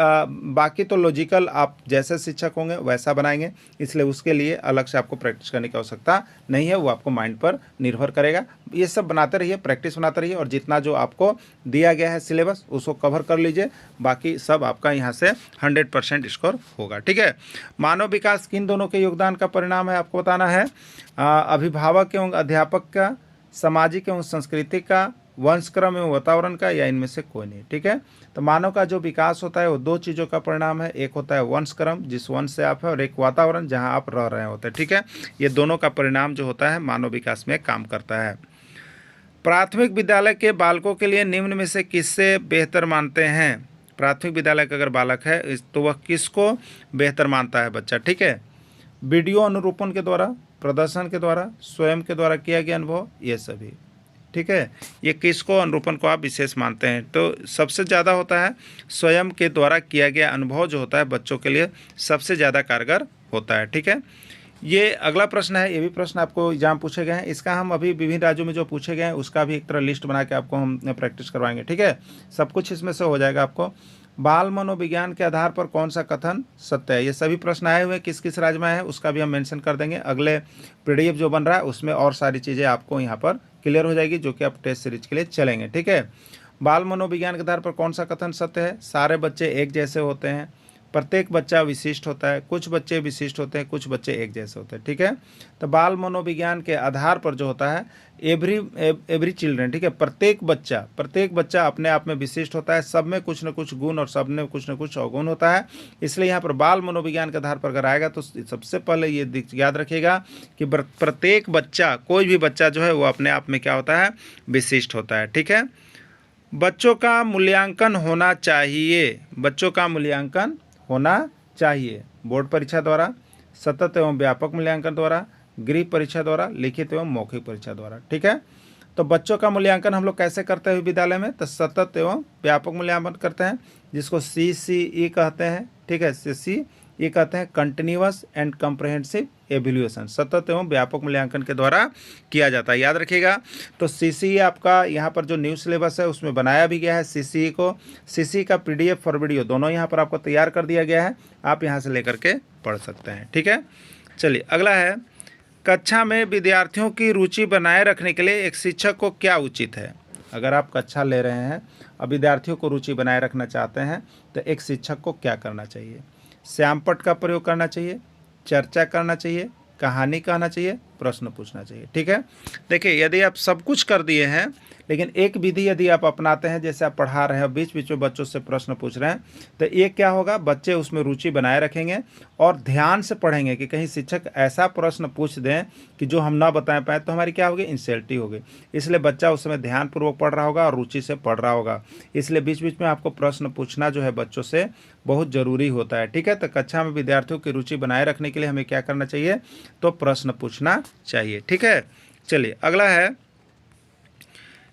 बाकी तो लॉजिकल आप जैसे शिक्षक होंगे वैसा बनाएंगे, इसलिए उसके लिए अलग से आपको प्रैक्टिस करने की आवश्यकता नहीं है, वो आपको माइंड पर निर्भर करेगा। ये सब बनाते रहिए, प्रैक्टिस बनाते रहिए और जितना जो आपको दिया गया है सिलेबस उसको कवर कर लीजिए, बाकी सब आपका यहाँ से 100% स्कोर होगा, ठीक है। मानव विकास किन दोनों के योगदान का परिणाम है आपको बताना है। अभिभावक एवं अध्यापक का, सामाजिक एवं संस्कृति का, वंशक्रम एवं वातावरण का, या इनमें से कोई नहीं, ठीक है। तो मानव का जो विकास होता है वो दो चीज़ों का परिणाम है, एक होता है वंशक्रम जिस वंश से आप है, और एक वातावरण जहां आप रह रहे होते हैं, ठीक है। ये दोनों का परिणाम जो होता है मानव विकास में काम करता है। प्राथमिक विद्यालय के बालकों के लिए निम्न में से किससे बेहतर मानते हैं। प्राथमिक विद्यालय का अगर बालक है तो वह किसको बेहतर मानता है बच्चा, ठीक है। वीडियो अनुरूपण के द्वारा, प्रदर्शन के द्वारा, स्वयं के द्वारा किया गया अनुभव, ये सभी, ठीक है। ये किसको अनुरूपण को आप विशेष मानते हैं, तो सबसे ज़्यादा होता है स्वयं के द्वारा किया गया अनुभव जो होता है बच्चों के लिए सबसे ज़्यादा कारगर होता है, ठीक है। ये अगला प्रश्न है, ये भी प्रश्न आपको एग्जाम पूछे गए हैं, इसका हम अभी विभिन्न राज्यों में जो पूछे गए हैं उसका भी एक तरह लिस्ट बना के आपको हम प्रैक्टिस करवाएंगे, ठीक है। सब कुछ इसमें से हो जाएगा आपको। बाल मनोविज्ञान के आधार पर कौन सा कथन सत्य है। ये सभी प्रश्न आए हुए किस किस राज्य में है उसका भी हम मेंशन कर देंगे। अगले पीडीएफ जो बन रहा है उसमें और सारी चीज़ें आपको यहाँ पर क्लियर हो जाएगी जो कि आप टेस्ट सीरीज के लिए चलेंगे, ठीक है। बाल मनोविज्ञान के आधार पर कौन सा कथन सत्य है। सारे बच्चे एक जैसे होते हैं, प्रत्येक बच्चा विशिष्ट होता है, कुछ बच्चे विशिष्ट होते हैं, कुछ बच्चे एक जैसे होते हैं, ठीक है। तो बाल मनोविज्ञान के आधार पर जो होता है एवरी चिल्ड्रन, ठीक है, प्रत्येक बच्चा अपने आप में विशिष्ट होता है, सब में कुछ न कुछ गुण और सब में कुछ न कुछ अवगुण होता है। इसलिए यहाँ पर बाल मनोविज्ञान के आधार पर अगर आएगा तो सबसे पहले ये याद रखिएगा कि प्रत्येक बच्चा, कोई भी बच्चा जो है वो अपने आप में क्या होता है, विशिष्ट होता है, ठीक है। बच्चों का मूल्यांकन होना चाहिए, बच्चों का मूल्यांकन होना चाहिए बोर्ड परीक्षा द्वारा, सतत एवं व्यापक मूल्यांकन द्वारा, गृह परीक्षा द्वारा, लिखित एवं मौखिक परीक्षा द्वारा, ठीक है। तो बच्चों का मूल्यांकन हम लोग कैसे करते हैं विद्यालय में, तो सतत एवं व्यापक मूल्यांकन करते हैं जिसको CCE कहते हैं, ठीक है। CCE कहते हैं कंटिन्यूअस एंड कॉम्प्रिहेंसिव एवैल्यूएशन, सतत एवं व्यापक मूल्यांकन के द्वारा किया जाता है, याद रखिएगा। तो CCE आपका यहाँ पर जो न्यू सिलेबस है उसमें बनाया भी गया है CCE को। CCE का PDF और वीडियो दोनों यहाँ पर आपको तैयार कर दिया गया है, आप यहाँ से लेकर के पढ़ सकते हैं, ठीक है। चलिए अगला है, कक्षा में विद्यार्थियों की रुचि बनाए रखने के लिए एक शिक्षक को क्या उचित है। अगर आप कक्षा ले रहे हैं और विद्यार्थियों को रुचि बनाए रखना चाहते हैं तो एक शिक्षक को क्या करना चाहिए। श्यामपट्ट का प्रयोग करना चाहिए, चर्चा करना चाहिए, कहानी कहना चाहिए, प्रश्न पूछना चाहिए, ठीक है। देखिए यदि आप सब कुछ कर दिए हैं लेकिन एक विधि यदि आप अपनाते हैं, जैसे आप पढ़ा रहे हैं बीच बीच में बच्चों से प्रश्न पूछ रहे हैं, तो ये क्या होगा, बच्चे उसमें रुचि बनाए रखेंगे और ध्यान से पढ़ेंगे कि कहीं शिक्षक ऐसा प्रश्न पूछ दें कि जो हम ना बता पाए तो हमारी क्या होगी, इंसल्टी होगी। इसलिए बच्चा उस समय ध्यानपूर्वक पढ़ रहा होगा और रुचि से पढ़ रहा होगा, इसलिए बीच बीच में आपको प्रश्न पूछना जो है बच्चों से बहुत ज़रूरी होता है, ठीक है। तो कक्षा में विद्यार्थियों की रुचि बनाए रखने के लिए हमें क्या करना चाहिए, तो प्रश्न पूछना चाहिए, ठीक है। चलिए अगला है,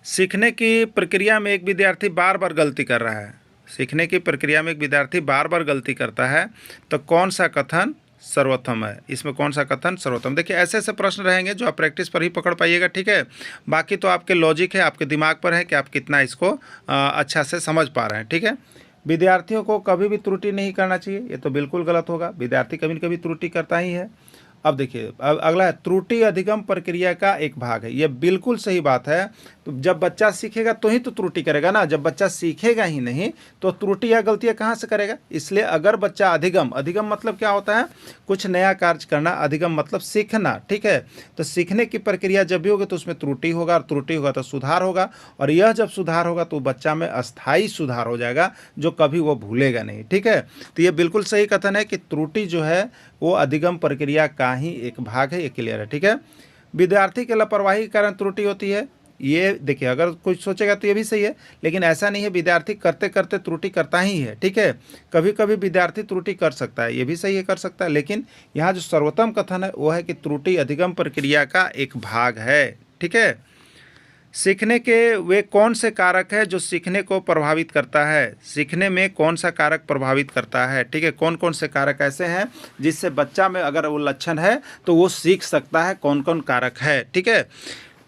सीखने की प्रक्रिया में एक विद्यार्थी बार बार गलती कर रहा है। सीखने की प्रक्रिया में एक विद्यार्थी बार बार गलती करता है तो कौन सा कथन सर्वोत्तम है, इसमें कौन सा कथन सर्वोत्तम। देखिए ऐसे ऐसे प्रश्न रहेंगे जो आप प्रैक्टिस पर ही पकड़ पाइएगा, ठीक है। बाकी तो आपके लॉजिक है, आपके दिमाग पर है कि आप कितना इसको अच्छा से समझ पा रहे हैं, ठीक है। विद्यार्थियों को कभी भी त्रुटि नहीं करना चाहिए, ये तो बिल्कुल गलत होगा, विद्यार्थी कभी न कभी त्रुटि करता ही है। अब देखिए, अगला है त्रुटि अधिगम प्रक्रिया का एक भाग है। ये बिल्कुल सही बात है। तो जब बच्चा सीखेगा तो ही तो त्रुटि करेगा ना, जब बच्चा सीखेगा ही नहीं तो त्रुटि या गलतियां कहाँ से करेगा। इसलिए अगर बच्चा अधिगम मतलब क्या होता है, कुछ नया कार्य करना, अधिगम मतलब सीखना, ठीक है। तो सीखने की प्रक्रिया जब भी होगी तो उसमें त्रुटि होगा, और त्रुटि होगा तो सुधार होगा, और यह जब सुधार होगा तो बच्चा में अस्थायी सुधार हो जाएगा जो कभी वो भूलेगा नहीं, ठीक है। तो ये बिल्कुल सही कथन है कि त्रुटि जो है वो अधिगम प्रक्रिया का ही एक भाग है, ये क्लियर है, ठीक है। विद्यार्थी के लापरवाही के कारण त्रुटि होती है, ये देखिए अगर कोई सोचेगा तो ये भी सही है, लेकिन ऐसा नहीं है, विद्यार्थी करते करते त्रुटि करता ही है, ठीक है। कभी कभी विद्यार्थी त्रुटि कर सकता है, ये भी सही है, कर सकता है, लेकिन यहाँ जो सर्वोत्तम कथन है वो है कि त्रुटि अधिगम प्रक्रिया का एक भाग है, ठीक है। सीखने के वे कौन से कारक है जो सीखने को प्रभावित करता है, सीखने में कौन सा कारक प्रभावित करता है, ठीक है। कौन कौन से कारक ऐसे हैं जिससे बच्चा में अगर वो लक्षण है तो वो सीख सकता है, कौन कौन कारक है, ठीक है।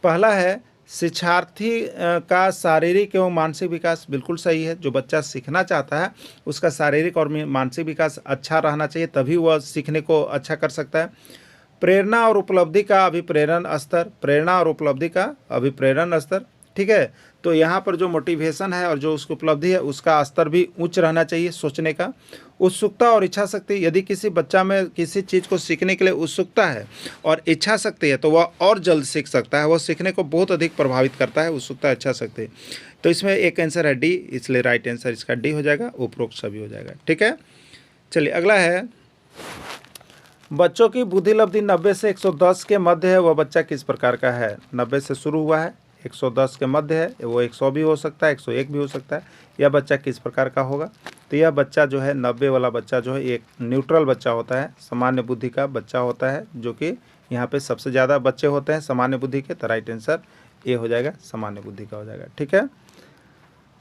पहला है शिक्षार्थी का शारीरिक एवं मानसिक विकास, बिल्कुल सही है। जो बच्चा सीखना चाहता है उसका शारीरिक और मानसिक विकास अच्छा रहना चाहिए, तभी वह सीखने को अच्छा कर सकता है। प्रेरणा और उपलब्धि का अभिप्रेरण स्तर, प्रेरणा और उपलब्धि का अभिप्रेरण स्तर, ठीक है। तो यहाँ पर जो मोटिवेशन है और जो उसकी उपलब्धि है उसका स्तर भी उच्च रहना चाहिए सोचने का। उत्सुकता और इच्छा शक्ति, यदि किसी बच्चा में किसी चीज़ को सीखने के लिए उत्सुकता है और इच्छा शक्ति है तो वह और जल्द सीख सकता है, वह सीखने को बहुत अधिक प्रभावित करता है, उत्सुकता इच्छा शक्ति। तो इसमें एक आंसर है डी, इसलिए राइट आंसर इसका डी हो जाएगा, उपरोक्त सभी हो जाएगा, ठीक है। चलिए अगला है, बच्चों की बुद्धि लब्धि 90 से 110 के मध्य है, वह बच्चा किस प्रकार का है। 90 से शुरू हुआ है, 110 के मध्य है, वो 100 भी हो सकता है, 101 भी हो सकता है। यह बच्चा किस प्रकार का होगा, तो यह बच्चा जो है 90 वाला बच्चा जो है एक न्यूट्रल बच्चा होता है, सामान्य बुद्धि का बच्चा होता है, जो कि यहाँ पे सबसे ज़्यादा बच्चे होते हैं सामान्य बुद्धि के। तो राइट आंसर ए हो जाएगा, सामान्य बुद्धि का हो जाएगा, ठीक है।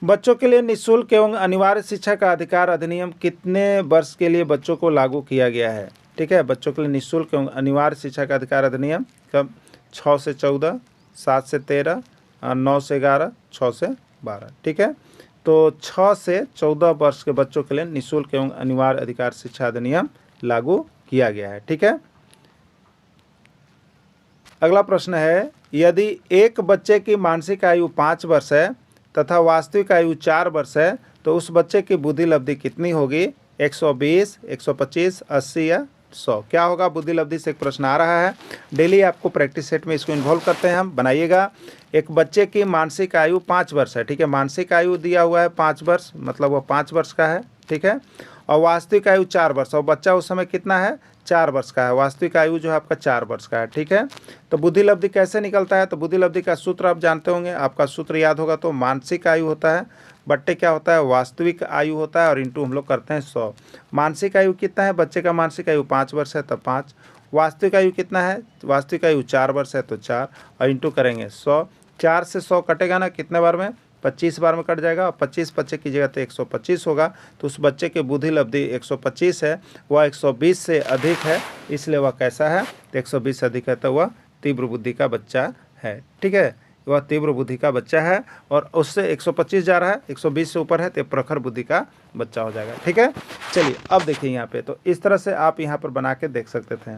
बच्चों के लिए निःशुल्क एवं अनिवार्य शिक्षा का अधिकार अधिनियम कितने वर्ष के लिए बच्चों को लागू किया गया है, ठीक है। बच्चों के लिए निःशुल्क एवं अनिवार्य शिक्षा का अधिकार अधिनियम कब, 6 से 14, 7 से 13, 9 से 11, 6 से 12, ठीक है। तो 6 से 14 वर्ष के बच्चों के लिए निःशुल्क एवं अनिवार्य अधिकार शिक्षा अधिनियम लागू किया गया है, ठीक है। अगला प्रश्न है, यदि एक बच्चे की मानसिक आयु 5 वर्ष है तथा वास्तविक आयु 4 वर्ष है तो उस बच्चे की बुद्धि लब्धि कितनी होगी, 120, 125, 80 या 100। क्या होगा बुद्धि लब्धि से एक प्रश्न आ रहा है, डेली आपको प्रैक्टिस सेट में इसको इन्वॉल्व करते हैं हम। बनाइएगा, एक बच्चे की मानसिक आयु 5 वर्ष है, ठीक है। मानसिक आयु दिया हुआ है 5 वर्ष, मतलब वह 5 वर्ष का है, ठीक है। और वास्तविक आयु 4 वर्ष, और बच्चा उस समय कितना है, 4 वर्ष का है। वास्तविक आयु जो है आपका 4 वर्ष का है, ठीक है। तो बुद्धि लब्धि कैसे निकलता है, तो बुद्धि लब्धि का सूत्र आप जानते होंगे, आपका सूत्र याद होगा तो मानसिक आयु होता है बट्टे क्या होता है, वास्तविक आयु होता है, और इंटू हम लोग करते हैं 100। मानसिक आयु कितना है, बच्चे का मानसिक आयु 5 वर्ष है तो 5, वास्तविक आयु कितना है, वास्तविक आयु 4 वर्ष है तो 4, और इंटू करेंगे 100। 4 से 100 कटेगा ना कितने बार में, 25 बार में कट जाएगा, और 25 बच्चे कीजिएगा तो 125 होगा। तो उस बच्चे की बुद्धि लब्धि 125 है, वह 120 से अधिक है, इसलिए वह कैसा है, तो 120 से अधिक है तो वह तीव्र बुद्धि का बच्चा है, ठीक है। वह तीव्र बुद्धि का बच्चा है, और उससे 125 जा रहा है, 120 से ऊपर है तो प्रखर बुद्धि का बच्चा हो जाएगा, ठीक है। चलिए अब देखिए यहाँ पे, तो इस तरह से आप यहाँ पर बना के देख सकते थे।